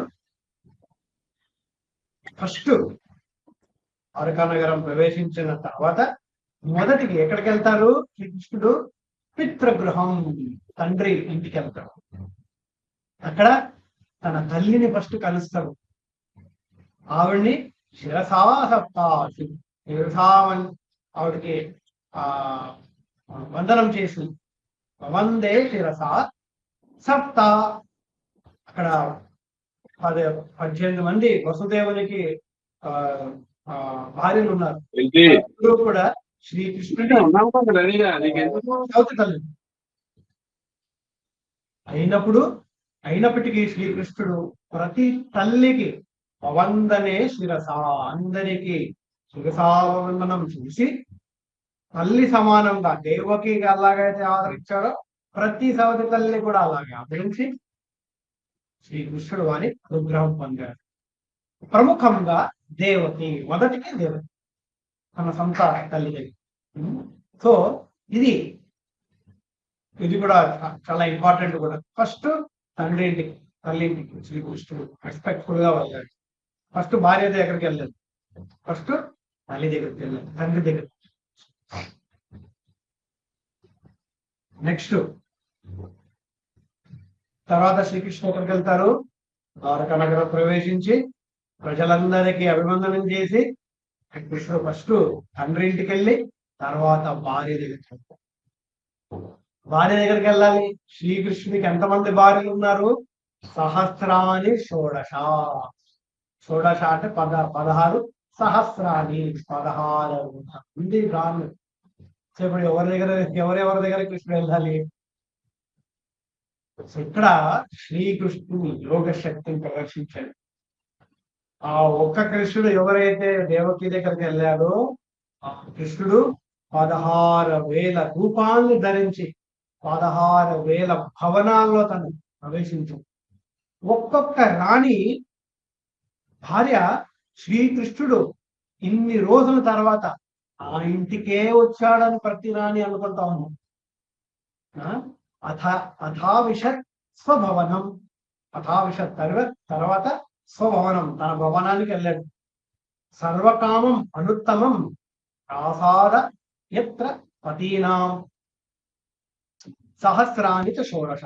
ఫస్ట్ ద్వారకా నగరం ప్రవేశించిన తర్వాత మొదటికి ఎక్కడికి వెళ్తారు? శ్రీకృష్ణుడు పితృగృహం, తండ్రి ఇంటికి వెళ్తాడు. అక్కడ తన తల్లిని ఫస్ట్ కలుస్తాడు. ఆవిడ్ని శిరసా సప్త, శిరసామని ఆవిడికి వందనం చేసి వందే శిరసా సప్త. అక్కడ 18 మంది వసుదేవునికి భార్యలు ఉన్నారు. కూడా శ్రీకృష్ణుడి చౌతి తల్లి అయినప్పటికీ శ్రీకృష్ణుడు ప్రతి తల్లికి వందనే శిరస, అందరికీ శిరసావందనం చేసి తల్లి సమానంగా దేవకి అలాగైతే ఆదరించాడో ప్రతి సవతి తల్లిని కూడా అలాగే ఆదరించి శ్రీకృష్ణుడు వారి అనుగ్రహం పొందాడు. ప్రముఖంగా దేవకి, మొదటికి దేవకి తన సొంత తల్లి. సో ఇది ఇది కూడా చాలా ఇంపార్టెంట్ కూడా. ఫస్ట్ తండ్రి ఇంటికి, తల్లి ఇంటికి శ్రీకృష్ణుడు రెస్పెక్ట్ఫుల్ గా వెళ్ళాడు. ఫస్ట్ భార్య దగ్గరికి వెళ్ళాడు, ఫస్ట్ తల్లి దగ్గరికి వెళ్ళాడు, తండ్రి దగ్గర. నెక్స్ట్ తర్వాత శ్రీకృష్ణ ఎక్కడికి వెళ్తారు? ద్వారకా నగరం ప్రవేశించి ప్రజలందరికీ అభివందనం చేసి కృష్ణుడు ఫస్ట్ తండ్రి ఇంటికి వెళ్ళి తర్వాత భార్య దగ్గరికి వెళ్తారు. భార్య దగ్గరికి వెళ్ళాలి. శ్రీకృష్ణుడికి ఎంతమంది భార్యలు ఉన్నారు? సహస్రాని షోడశ. షోడశ అంటే 16, సహస్రాని 16 ఉంది రాను. సో ఇప్పుడు ఎవరెవరి దగ్గర కృష్ణుడు వెళ్ళాలి? ఇక్కడ శ్రీకృష్ణుని యోగ శక్తిని ప్రదర్శించాడు. ఆ ఒక్క కృష్ణుడు ఎవరైతే దేవకి దగ్గరికి వెళ్ళాడో ఆ కృష్ణుడు 16,000 రూపాన్ని ధరించి 16,000 భవనాల్లో తను ప్రవేశించు. ఒక్కొక్క రాణి భార్య శ్రీకృష్ణుడు ఇన్ని రోజుల తర్వాత ఆ ఇంటికే వచ్చాడని ప్రతి రాణి అనుకుంటా ఉన్నాం. అథావిషత్ స్వభవనం, అథావిషత్ తర్వాత స్వభవనం, తన భవనానికి వెళ్ళాడు. సర్వకామం అనుత్తమం ఆసాద యత్ర పతీనాం సహస్రాని చ షోడశ.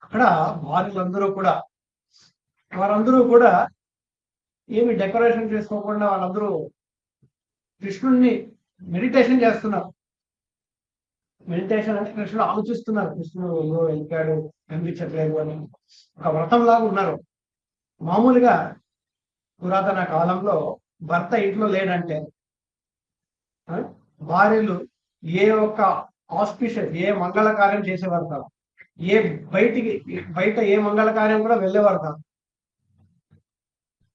అక్కడ భార్యలందరూ కూడా, వారందరూ కూడా ఏమి డెకరేషన్ చేసుకోకుండా వాళ్ళందరూ కృష్ణుడిని మెడిటేషన్ చేస్తున్నారు. మెడిటేషన్ అంటే కృష్ణుడు ఆలోచిస్తున్నారు, కృష్ణుడు వెళ్ళాడు కనిపించట్లేదు అని ఒక వ్రతం లాగా ఉన్నారు. మామూలుగా పురాతన కాలంలో భర్త ఇంట్లో లేడంటే భార్యలు ఏ ఒక్క ఆస్పిషియస్ ఏ మంగళ కార్యం చేసేవారు కాదు, బయట ఏ మంగళ కార్యం కూడా వెళ్ళేవారు కాదు,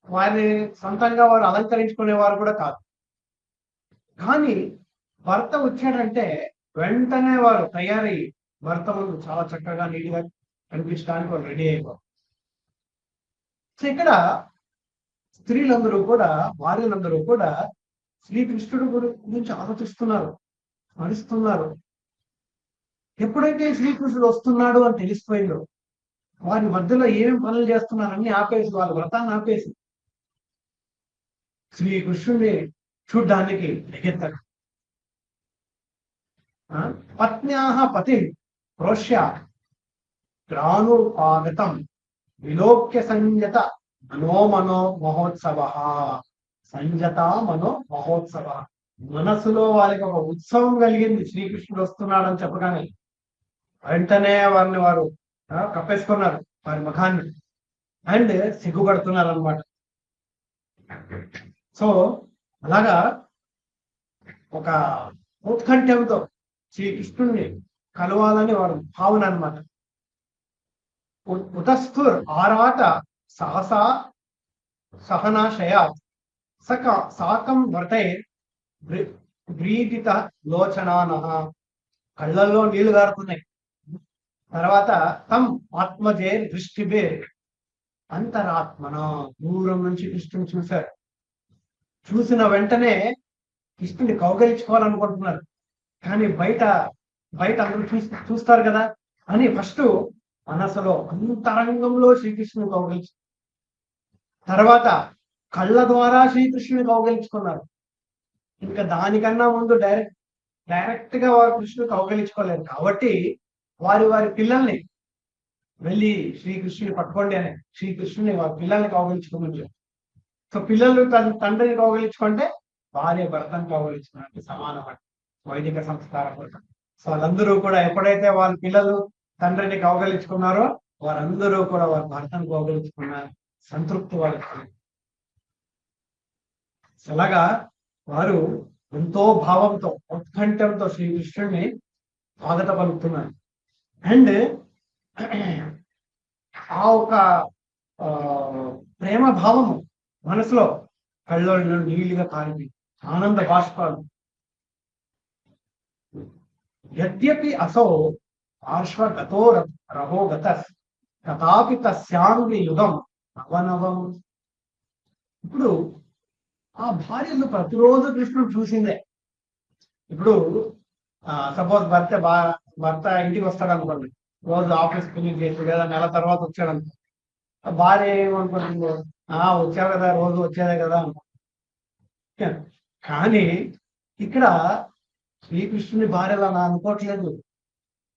వారిని సొంతంగా వారు అలంకరించుకునేవారు కూడా కాదు. కానీ భర్త వచ్చాడంటే వెంటనే వారు తయారై భర్త ముందు చాలా చక్కగా నీట్గా కనిపించడానికి వారు రెడీ అయిపోరు. సో ఇక్కడ స్త్రీలందరూ కూడా, భార్యలందరూ కూడా శ్రీకృష్ణుడు గురించి ఆలోచిస్తున్నారు, స్మరిస్తున్నారు. ఎప్పుడైతే శ్రీకృష్ణుడు వస్తున్నాడు అని తెలిసిపోయిందో వారి మధ్యలో ఏమేమి పనులు చేస్తున్నారని ఆపేసి, వాళ్ళ వ్రతాన్ని ఆపేసి శ్రీకృష్ణుడిని చూడ్డానికి ఎగెత్తాడు. పత్న్యాహ పతి ప్రోష్య గ్రానుపాగతం విలోక్య సంయత మనో మహోత్సవ. సంయత మనో మహోత్సవ, మనసులో వాళ్ళకి ఒక ఉత్సవం కలిగింది. శ్రీకృష్ణుడు వస్తున్నాడు అని చెప్పగానే వెంటనే వారు కప్పేసుకున్నారు వారి ముఖాన్ని అండ్ సిగ్గుపడుతున్నారు అనమాట. సో అలాగా ఒక ఉత్కంఠంతో శ్రీకృష్ణుడిని కలవాలని వారు భావన అనమాట. ఉతస్థుర్ ఆరాట సహసా సహనాశయాత్ సాకం వ్రతే వ్రీడిత లోచనాన. కళ్ళల్లో నీళ్లు గారుతున్నాయి. తర్వాత తం ఆత్మజే దృష్టిబే అంతరాత్మన. దూరం నుంచి కృష్ణుని చూశారు. చూసిన వెంటనే కృష్ణుని కౌగలించుకోవాలనుకుంటున్నారు. కానీ బయట అందరూ చూస్తారు కదా అని ఫస్ట్ మనసులో అంతరంగంలో శ్రీకృష్ణుని కౌగలించు, తర్వాత కళ్ళ ద్వారా శ్రీకృష్ణుని కౌగలించుకున్నారు. ఇంకా దానికన్నా ముందు డైరెక్ట్ గా వారు కృష్ణుని కౌగలించుకోలేరు. కాబట్టి వారి పిల్లల్ని వెళ్ళి శ్రీకృష్ణుని పట్టుకోండి అని శ్రీకృష్ణుని వారి పిల్లల్ని కౌగలించుకోమని. సో పిల్లలు తండ్రిని కౌగలించుకుంటే భార్య భర్తను కౌగలించుకున్నట్టు సమానం వైదిక సంస్కారం కోసం. సో వాళ్ళందరూ కూడా ఎప్పుడైతే వాళ్ళ పిల్లలు తండ్రిని కౌగలించుకున్నారో వారందరూ కూడా వారి భర్తను కౌగలించుకున్నారు. సంతృప్తి వాళ్ళకి. అలాగా వారు ఎంతో భావంతో ఉత్కంఠంతో శ్రీకృష్ణుడిని స్వాగత పలుకుతున్నారు. అండ్ ఆ ఒక ప్రేమ భావము మనసులో కళ్ళలో నీళ్లుగా కారింది, ఆనంద బాష్పాలు. యద్యపి అసౌ పార్శ్వగతో రహోగత తథాపి తస్యాంగి యుగం నవనవం. ఇప్పుడు ఆ భార్యలు ప్రతిరోజు కృష్ణుడు చూసిందే. ఇప్పుడు సపోజ్ భర్త భర్త ఇంటికి వస్తాడు అనుకోండి, రోజు ఆఫీస్ ఫినిష్ చేసి లేదా నెల తర్వాత వచ్చాడు అనుకో, భార్య ఏమనుకుంటుంది, వచ్చావు కదా, రోజు వచ్చేదే కదా అనుకో. కానీ ఇక్కడ శ్రీకృష్ణుని భార్యలు అలా అనుకోవట్లేదు.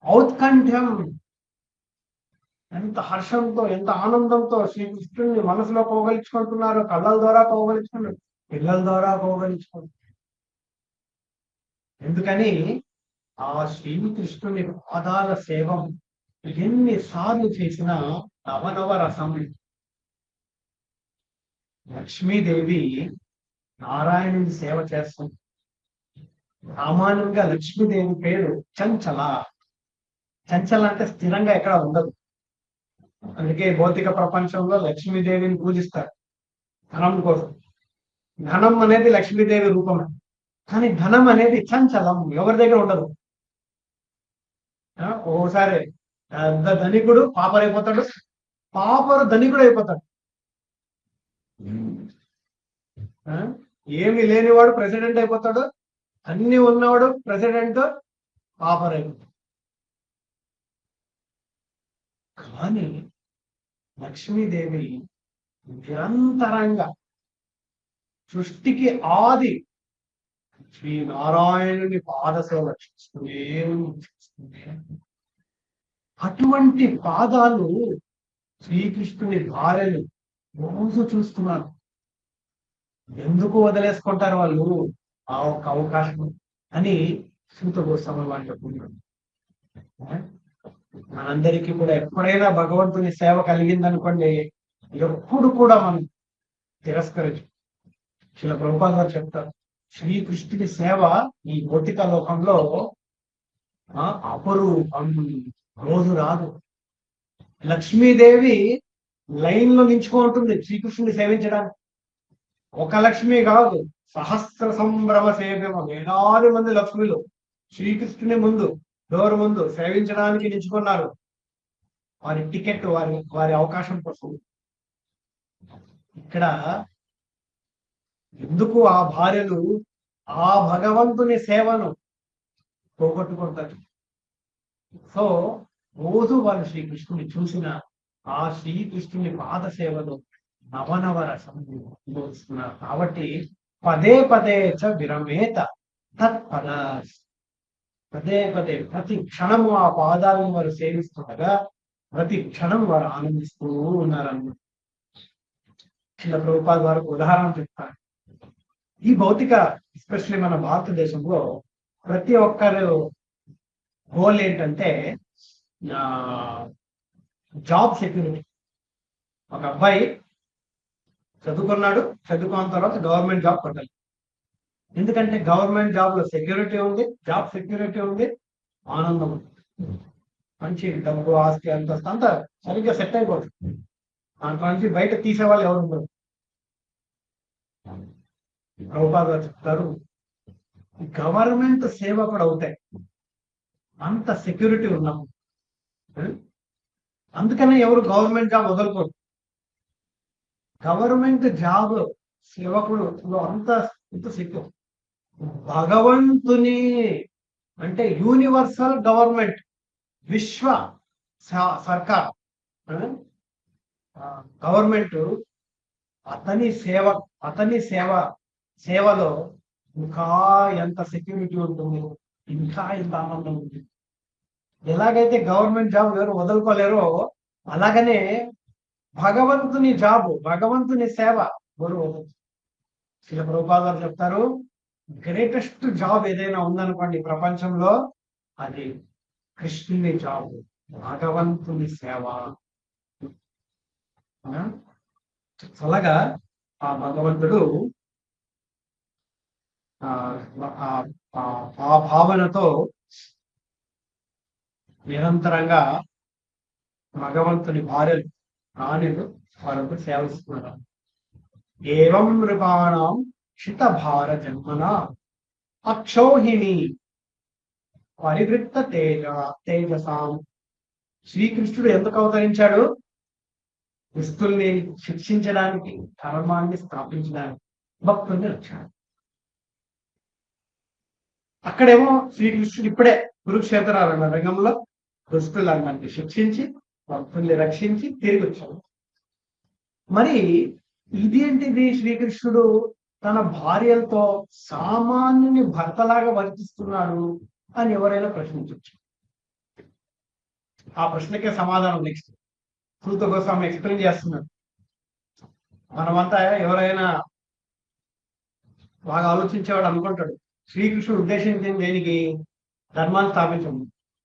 ఔత్కంఠ్యం, ఎంత హర్షంతో ఎంత ఆనందంతో శ్రీకృష్ణుని మనసులో కౌగలించుకుంటున్నారు, కళ్ళల ద్వారా కౌగలించుకుంటారు, పిల్లల ద్వారా కౌగలించుకుంటారు. ఎందుకని ఆ శ్రీకృష్ణుని పాదాల సేవం ఎన్నిసార్లు చేసినా నవనవ రసం. లక్ష్మీదేవి నారాయణుని సేవ చేస్తుంది. సామాన్యంగా లక్ష్మీదేవి పేరు చంచల. చంచల అంటే స్థిరంగా ఎక్కడ ఉండదు. అందుకే భౌతిక ప్రపంచంలో లక్ష్మీదేవిని పూజిస్తారు ధనం కోసం. ధనం అనేది లక్ష్మీదేవి రూపమే, కానీ ధనం అనేది చంచలం, ఎవరి దగ్గర ఉండదు. ఓసారి పెద్ద ధనికుడు పాపరైపోతాడు, పాపరు ధనికుడు అయిపోతాడు. ఏమి లేనివాడు ప్రెసిడెంట్ అయిపోతాడు, అన్ని ఉన్నవాడు ప్రెసిడెంట్ పాపరైపోతాడు. కానీ లక్ష్మీదేవి నిరంతరంగా సృష్టికి ఆది శ్రీనారాయణుని పాదసేవ చేస్తూనే అటువంటి పాదాలు శ్రీకృష్ణుని భార్యలు రోజు చూస్తున్నారు. ఎందుకు వదిలేసుకుంటారు వాళ్ళు ఆ ఒక్క అవకాశం అని సూత గోస్వామి వాళ్ళు చెప్పుకుంటారు. మనందరికీ కూడా ఎప్పుడైనా భగవంతుని సేవ కలిగిందనుకోండి, ఎప్పుడు కూడా మనం తిరస్కరించు. శ్రీల ప్రభుపాద గారు చెప్తారు, శ్రీకృష్ణుడి సేవ ఈ భౌతిక లోకంలో అపరూపం, రోజు రాదు. లక్ష్మీదేవి లైన్ లో నించుకుంటుంది శ్రీకృష్ణుని సేవించడానికి. ఒక లక్ష్మి కాదు, సహస్ర సంభ్రమ సేవ్యమ, వేలాది మంది లక్ష్మిలు శ్రీకృష్ణుని ముందు డోర్ ముందు సేవించడానికి నించుకున్నారు. వారి టికెట్, వారి అవకాశం కోసం. ఇక్కడ ఎందుకు ఆ భార్యలు ఆ భగవంతుని సేవను పోగొట్టుకుంటారు? సో రోజు వాళ్ళు శ్రీకృష్ణుని చూసిన ఆ శ్రీకృష్ణుని పాద సేవను నవనవ రసం అనుభవిస్తున్నారు. కాబట్టి పదే పదే చ విరమేత తత్పద, పదే పదే ప్రతి క్షణము ఆ పాదాలను వారు సేవిస్తుండగా ప్రతి క్షణం వారు ఆనందిస్తూ ఉన్నారన్నమాట. చిన్న ప్రభుపాద వారు ఉదాహరణ చెప్తారు. ఈ భౌతిక, ఎస్పెషల్లీ మన భారతదేశంలో ప్రతి ఒక్కరు గోల్ ఏంటంటే జాబ్ సెక్యూరిటీ. ఒక అబ్బాయి చదువుకున్నాడు, చదువుకున్న తర్వాత గవర్నమెంట్ జాబ్ కొట్టాలి. ఎందుకంటే గవర్నమెంట్ జాబ్ లో సెక్యూరిటీ ఉంది, జాబ్ సెక్యూరిటీ ఉంది, ఆనందం ఉంది, మంచి డబ్బు ఆస్తి అంతస్తు అంతా సరిగ్గా సెట్ అయిపోతుంది. దాంట్లో నుంచి బయట తీసేవాళ్ళు ఎవరు ఉండరు. ప్రభుపాద చెప్తారు, గవర్నమెంట్ సేవకుడు అవుతాయి అంత సెక్యూరిటీ ఉన్నాము. అందుకనే ఎవరు గవర్నమెంట్ జాబ్ వదులుకోరు. గవర్నమెంట్ జాబ్ సేవకుడు అంత సెక్యూర్. భగవంతుని అంటే యూనివర్సల్ గవర్నమెంట్, విశ్వ సర్కార్ గవర్నమెంట్, అతని సేవలో ఇంకా ఎంత సెక్యూరిటీ ఉంటుంది, ఇంకా ఎంత ఆనందం ఉంటుంది. ఎలాగైతే గవర్నమెంట్ జాబ్ ఎవరు వదులుకోలేరో అలాగనే భగవంతుని జాబు, భగవంతుని సేవ ఎవరు వదలరు. శ్రీల ప్రభుపాద గారు చెప్తారు, గ్రేటెస్ట్ జాబ్ ఏదైనా ఉందనుకోండి ప్రపంచంలో అది కృష్ణుని జాబ్, భగవంతుని సేవ. అలాగా ఆ భగవంతుడు ఆ భావనతో నిరంతరంగా భగవంతుని భార్యలు రాణులు వారికి సేవిస్తున్నారు. ఏవం నృపాణం క్షిత భార జన్మన అక్షౌహిణి పరివృత్త తేజసాం. శ్రీకృష్ణుడు ఎందుకు అవతరించాడు? దుస్తుల్ని శిక్షించడానికి, ధర్మాన్ని స్థాపించడానికి, భక్తుల్ని వచ్చాడు. అక్కడేమో శ్రీకృష్ణుడు ఇప్పుడే కురుక్షేత్ర రంగంలో దుష్టులందరినీ శిక్షించి భక్తుల్ని రక్షించి తిరిగి వచ్చాడు. మరి ఇదేంటిది, శ్రీకృష్ణుడు తన భార్యలతో సామాన్యుని భర్తలాగా వర్తిస్తున్నాడు అని ఎవరైనా ప్రశ్నించవచ్చు. ఆ ప్రశ్నకే సమాధానం నెక్స్ట్ సూత గోస్వామి ఎక్స్ప్లెయిన్ చేస్తున్నాడు. మనమంతా ఎవరైనా బాగా ఆలోచించేవాడు అనుకుంటాడు, శ్రీకృష్ణుడు ఉద్దేశించింది దేనికి? ధర్మాన్ని స్థాపించము.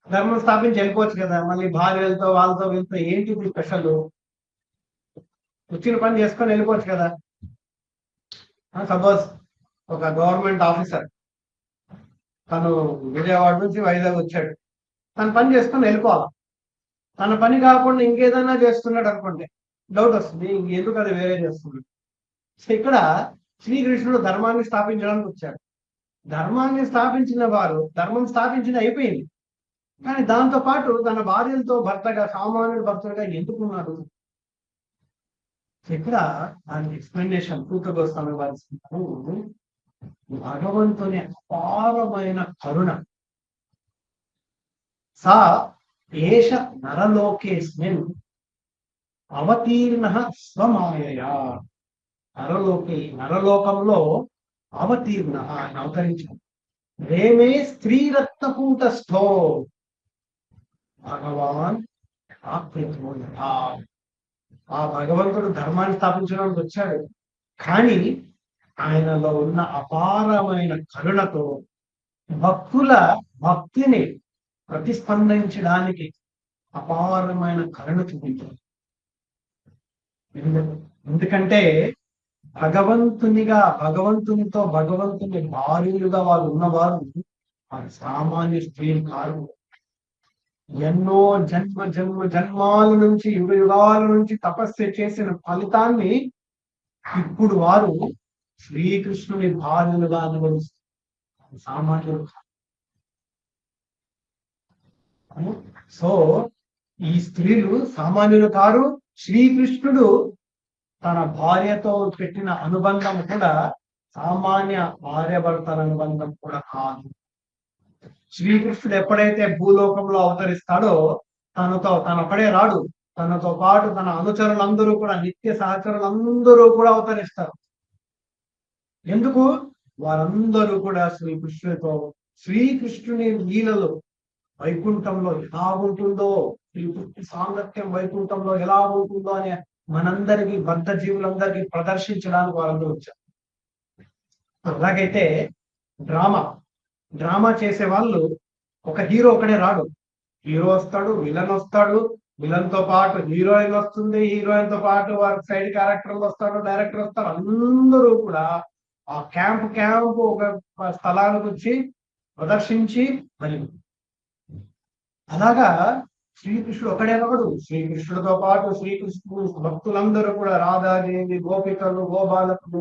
ధర్మం స్థాపించి వెళ్ళిపోవచ్చు కదా, మళ్ళీ భార్యలతో వాళ్ళతో వీళ్ళతో ఏంటి స్పెషల్? వచ్చిన పని చేసుకొని వెళ్ళిపోవచ్చు కదా. సపోజ్ ఒక గవర్నమెంట్ ఆఫీసర్ తను విజయవాడ నుంచి వైజాగ్ వచ్చాడు, తన పని చేసుకొని వెళ్ళిపోవాలి. తన పని కాకుండా ఇంకేదైనా చేస్తున్నాడు అనుకోండి, డౌట్ వస్తుంది, ఇంకెందుకు అది వేరే చేస్తున్నాడు. సో ఇక్కడ శ్రీకృష్ణుడు ధర్మాన్ని స్థాపించడానికి వచ్చాడు. ధర్మాన్ని స్థాపించిన వారు ధర్మం స్థాపించింది అయిపోయింది, కానీ దాంతో పాటు తన భార్యలతో భర్తగా సామాన్యుడు భర్తగా ఎందుకున్నాడు? ఇక్కడ దానికి ఎక్స్ప్లెనేషన్ సూత గోస్వామి వారు భగవంతుని అపారమైన కరుణ. సా ఏష నరలోకేస్మిన్ అవతీర్ణ స్వమాయయా. నరలోకంలో అవతీర్ణ ఆయన అవతరించాడు. రేమే స్త్రీరత్నకూటస్థో భగవాన్ ఆప్యతో. ఆ భగవంతుడు ధర్మాన్ని స్థాపించడానికి వచ్చాడు, కానీ ఆయనలో ఉన్న అపారమైన కరుణతో భక్తుల భక్తిని ప్రతిస్పందించడానికి అపారమైన కరుణ చూపించారు. ఎందుకంటే భగవంతునితో భగవంతుని భార్యలుగా వాళ్ళు ఉన్నవారు సామాన్య స్త్రీలు కారు. ఎన్నో జన్మాల నుంచి యుగాల నుంచి తపస్సు చేసిన ఫలితాన్ని ఇప్పుడు వారు శ్రీకృష్ణుని భార్యలుగా అనుభవిస్తారు, సామాన్యులు. సో ఈ స్త్రీలు సామాన్యులు కారు. శ్రీకృష్ణుడు తన భార్యతో పెట్టిన అనుబంధం కూడా సామాన్య భార్యాభర్తల అనుబంధం కూడా కాదు. శ్రీకృష్ణుడు ఎప్పుడైతే భూలోకంలో అవతరిస్తాడో తనొక్కడే రాడు, తనతో పాటు తన అనుచరులందరూ కూడా, నిత్య సహచరులందరూ కూడా అవతరిస్తారు. ఎందుకు? వారందరూ కూడా శ్రీకృష్ణుని లీలలు వైకుంఠంలో ఎలా ఉంటుందో, శ్రీకృష్ణ సాంగత్యం వైకుంఠంలో ఎలా ఉంటుందో అనే మనందరికీ బద్ధ జీవులందరికీ ప్రదర్శించడానికి వాళ్ళందరూ వచ్చారు. అలాగైతే డ్రామా చేసే వాళ్ళు ఒక హీరో ఒకడే రాడు. హీరో వస్తాడు, విలన్ వస్తాడు, విలన్ తో పాటు హీరోయిన్ వస్తుంది, హీరోయిన్ తో పాటు వారి సైడ్ క్యారెక్టర్లు వస్తాడు, డైరెక్టర్ వస్తారు. అందరూ కూడా ఆ క్యాంపు ఒక స్థలానికి వచ్చి ప్రదర్శించి మరి అలాగా శ్రీకృష్ణుడు ఒకడే రాడు. శ్రీకృష్ణుడితో పాటు శ్రీకృష్ణుడు భక్తులందరూ కూడా, రాధాదేవి, గోపికలు, గోబాలకులు,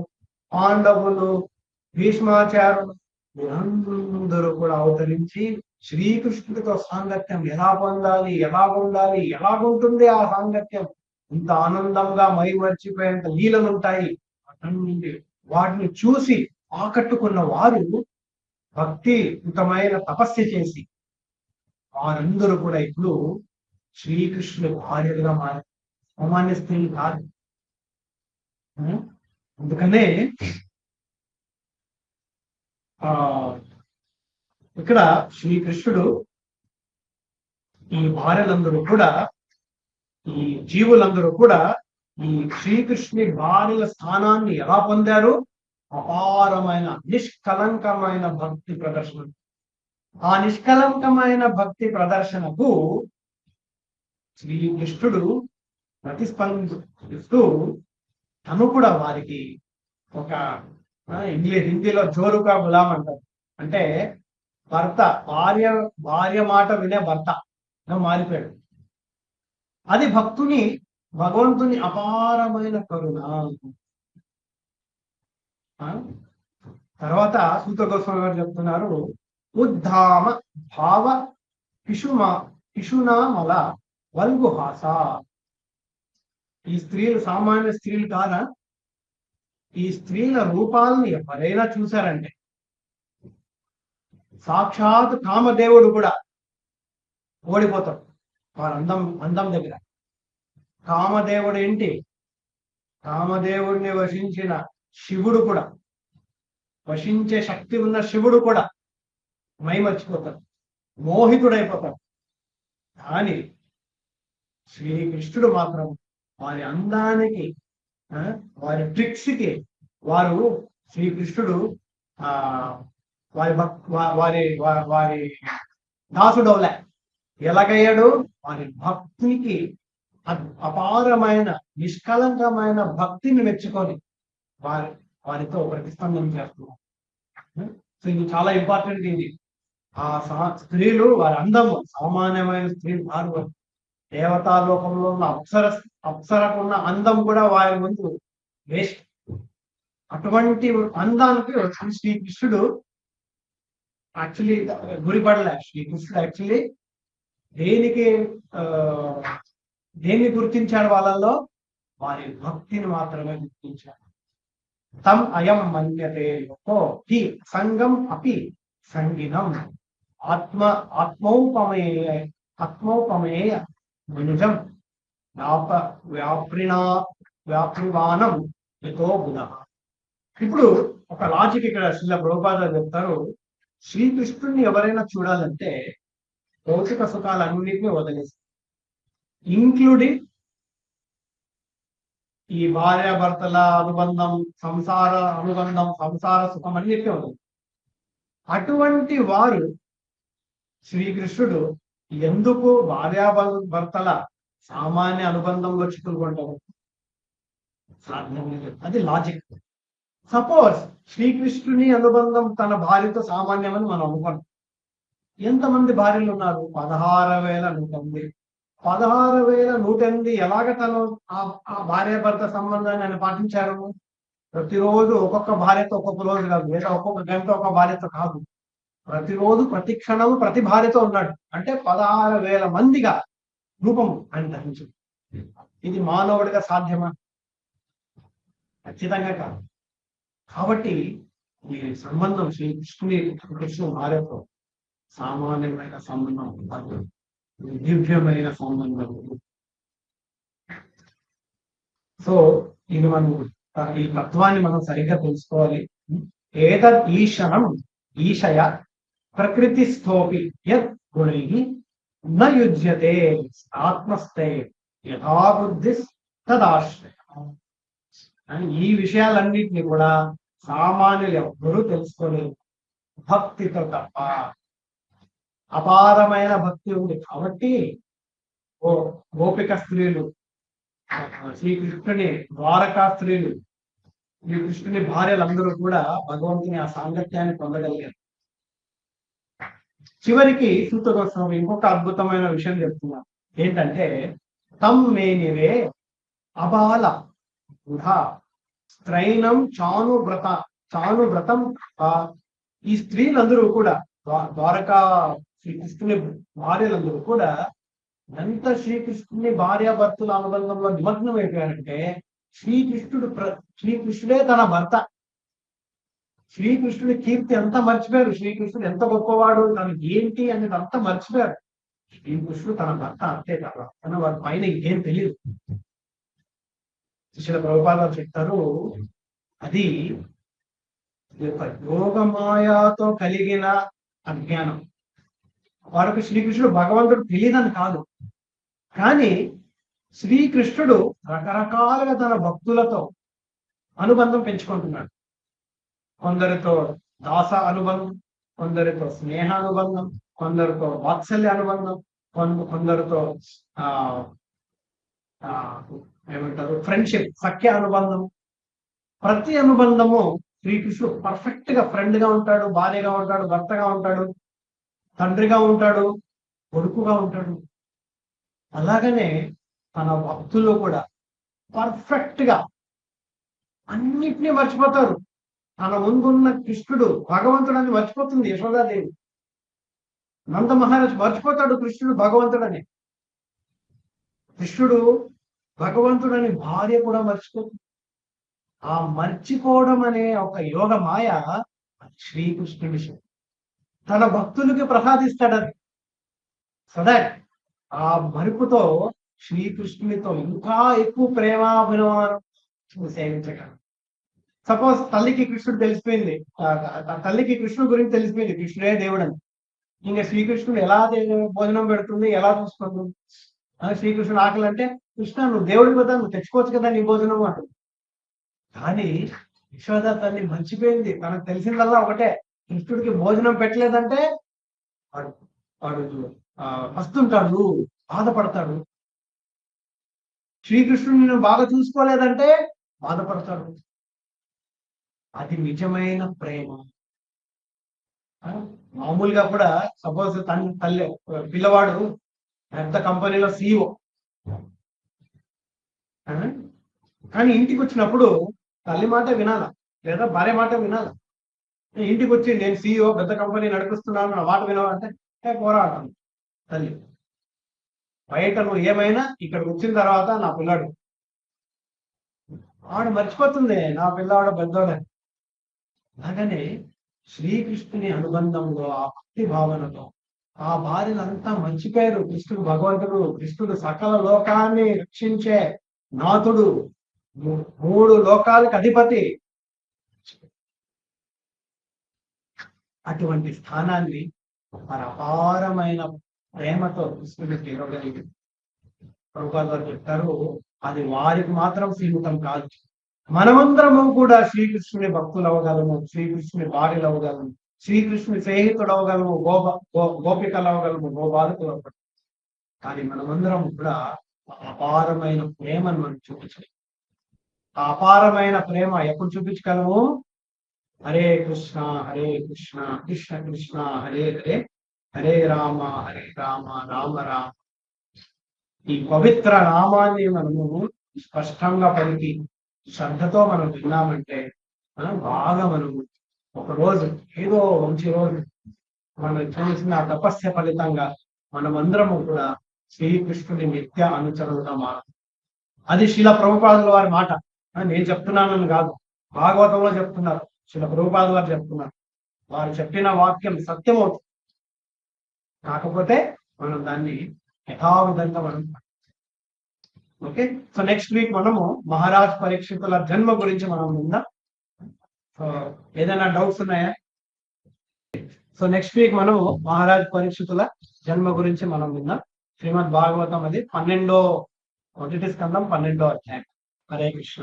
పాండవులు, భీష్మాచార్యులు వీరందరూ కూడా అవతరించి శ్రీకృష్ణుడితో సాంగత్యం ఎలా పొందాలి, ఎలాగుంటుంది ఆ సాంగత్యం, ఇంత ఆనందంగా మైమర్చిపోయేంత లీలలుంటాయి. వాటిని చూసి ఆకట్టుకున్న వారు భక్తియుతమైన తపస్సు చేసి వారందరూ కూడా ఇప్పుడు శ్రీకృష్ణుడి భార్యలుగా మారారు, సామాన్య స్త్రీలు కాదు. అందుకనే ఇక్కడ శ్రీకృష్ణుడు ఈ భార్యలందరూ కూడా, ఈ జీవులందరూ కూడా ఈ శ్రీకృష్ణుని భార్యల స్థానాన్ని ఎలా పొందారు? అపారమైన నిష్కలంకమైన భక్తి ప్రదర్శన. ఆ నిష్కలంకమైన భక్తి ప్రదర్శనకు శ్రీకృష్ణుడు ప్రతిస్పందిస్తూ తను కూడా వారికి ఒక హిందీలో జోరుగా గులాం అంటారు. అంటే భార్య మాట వినే భర్తగా మారిపోయాడు. అది భగవంతుని అపారమైన కరుణ. తర్వాత సూత గోస్వామి గారు చెప్తున్నారు, ఉద్ధామ భావ పిశునామల వల్గుహాస. ఈ స్త్రీలు సామాన్య స్త్రీలు కాదా? ఈ స్త్రీల రూపాలని ఎవరైనా చూశారంటే సాక్షాత్ కామదేవుడు కూడా ఓడిపోతాడు వారి అందం దగ్గర. కామదేవుడు ఏంటి, కామదేవుడిని వశించిన శివుడు కూడా, వశించే శక్తి ఉన్న శివుడు కూడా మైమర్చిపోతాడు, మోహితుడైపోతాడు. కానీ శ్రీకృష్ణుడు మాత్రం వారి అందానికి, వారి ట్రిక్స్కి వారు శ్రీకృష్ణుడు ఆ వారి వారి వారి దాసుడవలే. ఎలాగయ్యాడు, వారి భక్తికి అపారమైన నిష్కలంకమైన భక్తిని మెచ్చుకొని వారితో ప్రతిస్పందన చేస్తున్నారు. సో ఇది చాలా ఇంపార్టెంట్. ఇది ఆ స్త్రీలు వారి అందము సామాన్యమైన స్త్రీలు కాదు. దేవతాలోకంలో ఉన్న అప్సరకున్న అందం కూడా వారి ముందు వేస్ట్. అటువంటి అందానికి శ్రీకృష్ణుడు యాక్చువల్లీ గురిపడలే. శ్రీకృష్ణుడు యాక్చువల్లీ దేన్ని గుర్తించాడు వాళ్ళల్లో, వారి భక్తిని మాత్రమే గుర్తించాడు. తం అయం మన్యతే లోకో హి సంగం అపి సంగినం ఆత్మౌపమేయ మనుజం వ్యాప్రివానం యతో బుధ. ఇప్పుడు ఒక లాజిక్ ఇక్కడ శ్రీల ప్రభుపాద చెప్తారు. శ్రీకృష్ణుడిని ఎవరైనా చూడాలంటే భౌతిక సుఖాలన్నింటినీ వదిలేస్తారు, ఇంక్లూడింగ్ ఈ భార్యాభర్తల అనుబంధం, సంసార అనుబంధం, సంసార సుఖం అన్నిటినీ వదిలేదు. అటువంటి వారు శ్రీకృష్ణుడు ఎందుకు భార్యాభర్తల సామాన్య అనుబంధంలో చిక్కుకుంటారు? సాధ్యం లేదు. అది లాజిక్. సపోజ్ శ్రీకృష్ణుని అనుబంధం తన భార్యతో సామాన్యమని మనం అనుకున్నాం. ఎంతమంది భార్యలు ఉన్నారు? 16,108. 16,108 ఎలాగ తను ఆ భార్యాభర్త సంబంధాన్ని ఆయన పాటించారు? ప్రతిరోజు ఒక్కొక్క భార్యతో ఒక్కొక్క రోజు కాదు, లేదా ఒక్కొక్క గంట ఒక భార్యతో కాదు, ప్రతిరోజు ప్రతి క్షణము ప్రతి భార్యతో ఉన్నాడు. అంటే 16,000 మందిగా రూపము ఆయన ధరించు. ఇది మానవుడిగా సాధ్యమా? ఖచ్చితంగా కాదు. కాబట్టి ఈ సంబంధం కృష్ణుడు భార్యతో సామాన్యమైన సంబంధం కాదు, దివ్యమైన సంబంధం. సో ఇది మనం ఈ తత్వాన్ని మనం సరిగ్గా తెలుసుకోవాలి. ఏతద్ ఈశనం ఈశయ ప్రకృతి స్థోపి యత్ గుణై న యుజ్యతే ఆత్మస్థే యథాబుద్ధి తదాశ్రయ. ఈ విషయాలన్నింటినీ కూడా సామాన్యులు ఎవ్వరూ తెలుసుకోలేరు, భక్తితో తప్ప. అపారమైన భక్తి ఉంది కాబట్టి గోపిక స్త్రీలు, శ్రీకృష్ణుని ద్వారకా స్త్రీలు, శ్రీకృష్ణుని భార్యలందరూ కూడా భగవంతుని ఆ సాంగత్యాన్ని పొందగలిగారు. చివరికి సూత గోస్వామి ఇంకొక అద్భుతమైన విషయం చెప్తున్నారు. ఏంటంటే తం మేనివే అబాల బుధా స్త్రైనం చానువ్రతం. ఈ స్త్రీలందరూ కూడా ద్వారకా శ్రీకృష్ణుని భార్యలందరూ కూడా ఎంత శ్రీకృష్ణుని భార్యాభర్తల అనుబంధంలో నిమగ్నం అయిపోయారంటే శ్రీకృష్ణుడే తన భర్త. శ్రీకృష్ణుడి కీర్తి అంతా మర్చిపోయారు. శ్రీకృష్ణుడు ఎంత గొప్పవాడు, తను ఏంటి అనేది అంతా మర్చిపోయారు. శ్రీకృష్ణుడు తన భర్త అంతే కదా, తన వారి పైన ఇంకేం తెలియదు. శిష్యుల ప్రభుపాదాలు చెప్తారు, అది యోగమాయతో కలిగిన అజ్ఞానం. వారికి శ్రీకృష్ణుడు భగవంతుడు తెలియదని కాదు, కానీ శ్రీకృష్ణుడు రకరకాలుగా తన భక్తులతో అనుబంధం పెంచుకుంటున్నాడు. కొందరితో దాస అనుబంధం, కొందరితో స్నేహ అనుబంధం, కొందరితో వాత్సల్య అనుబంధం, కొందరితో ఏమంటారు ఫ్రెండ్షిప్, సఖ్య అనుబంధం. ప్రతి అనుబంధము శ్రీకృష్ణుడు పర్ఫెక్ట్ గా ఫ్రెండ్ గా ఉంటాడు, భార్యగా ఉంటాడు, భర్తగా ఉంటాడు, తండ్రిగా ఉంటాడు, కొడుకుగా ఉంటాడు. అలాగనే తన భక్తుల్లో కూడా పర్ఫెక్ట్ గా అన్నిటినీ మర్చిపోతారు. తన ముందున్న కృష్ణుడు భగవంతుడని మర్చిపోతుంది యశోదాదేవి. నంద మహారాజ్ మర్చిపోతాడు కృష్ణుడు భగవంతుడని. కృష్ణుడు భగవంతుడని భార్య కూడా మర్చిపోతుంది. ఆ మర్చిపోవడం అనే ఒక యోగ మాయ శ్రీకృష్ణుడి తన భక్తులకి ప్రసాదిస్తాడని. సో దట్ ఆ మరుపుతో శ్రీకృష్ణునితో ఇంకా ఎక్కువ ప్రేమాభిమానం సేవించగలం. సపోజ్ తల్లికి కృష్ణుడు తెలిసిపోయింది, తల్లికి కృష్ణుడు గురించి తెలిసిపోయింది, కృష్ణుడే దేవుడు అని. ఇంకా శ్రీకృష్ణుడు ఎలా భోజనం పెడుతుంది, ఎలా చూసుకుంటుంది. శ్రీకృష్ణుడు ఆకలి అంటే, కృష్ణ నువ్వు దేవుడికి కదా, నువ్వు తెచ్చుకోవచ్చు కదా నీ భోజనం అంటుంది. కానీ యశోద తల్లి మర్చిపోయింది, తనకు తెలిసిందల్లా ఒకటే, కృష్ణుడికి భోజనం పెట్టలేదంటే వాడు వాడు వస్తుంటాడు, బాధపడతాడు. శ్రీకృష్ణుడిని బాగా చూసుకోలేదంటే బాధపడతాడు. అది నిజమైన ప్రేమ. మామూలుగా కూడా సపోజ్ తల్లి పిల్లవాడు పెద్ద కంపెనీలో CEO, కానీ ఇంటికి వచ్చినప్పుడు తల్లి మాట వినాల లేదా భార్య మాట వినాల. ఇంటికి వచ్చి నేను CEO పెద్ద కంపెనీ నడిపిస్తున్నాను నా మాట వినవంటే పోరాటం తల్లి. బయట నువ్వు ఏమైనా ఇక్కడికి వచ్చిన తర్వాత నా పిల్లాడు వాడు మర్చిపోతుంది, నా పిల్లవాడు పెద్దవాడు. అలాగనే శ్రీకృష్ణుని అనుబంధంలో ఆ భక్తి భావనతో ఆ భార్యలంతా మర్చిపోయారు. కృష్ణుడు భగవంతుడు, కృష్ణుడు సకల లోకాన్ని రక్షించే నాథుడు, 3 లోకాలకు అధిపతి. అటువంటి స్థానాన్ని మరి అపారమైన ప్రేమతో కృష్ణుడికి ఇవ్వగలిగింది. ప్రభుపాద గారు చెప్తారు, అది వారికి మాత్రం సీమితం కాదు, మనమందరము కూడా శ్రీకృష్ణుని భక్తులు అవ్వగలము, శ్రీకృష్ణుని భార్యలు అవ్వగలము, శ్రీకృష్ణుని స్నేహితుడు అవ్వగలము, గోపికలు అవ్వగలము, గోపాలకు అవ్వగలము. కానీ మనమందరం కూడా అపారమైన ప్రేమను మనం చూపించాలి. ఆ అపారమైన ప్రేమ ఎప్పుడు చూపించగలము? హరే కృష్ణ కృష్ణ కృష్ణ హరే హరే, హరే రామ రామ రామ. ఈ పవిత్ర నామాన్ని మనము స్పష్టంగా పలికి శ్రద్ధతో మనం విన్నామంటే బాగా మనము ఒక రోజు ఏదో మంచి రోజు మనం చేసిన తపస్య ఫలితంగా మనమందరము కూడా శ్రీకృష్ణుని నిత్య అనుచరులుగా మారాలి. అది శిల ప్రభుపాదుల వారి మాట, నేను చెప్తున్నానని కాదు, భాగవతంలో చెప్తున్నారు, శిల ప్రభుపాదుల వారు చెప్తున్నారు. వారు చెప్పిన వాక్యం సత్యం అవుతుంది, కాకపోతే మనం దాన్ని యథావిధంగా మనం. ఓకే, సో నెక్స్ట్ వీక్ మనము మహారాజ్ పరీక్షితుల జన్మ గురించి మనం విందాం. సో ఏదైనా డౌట్స్ ఉన్నాయా? సో నెక్స్ట్ వీక్ మనము మహారాజ్ పరీక్షితుల జన్మ గురించి మనం విందాం. శ్రీమద్ భాగవతం అది 12వ స్కందం 12వ అధ్యాయం. హరే కృష్ణ.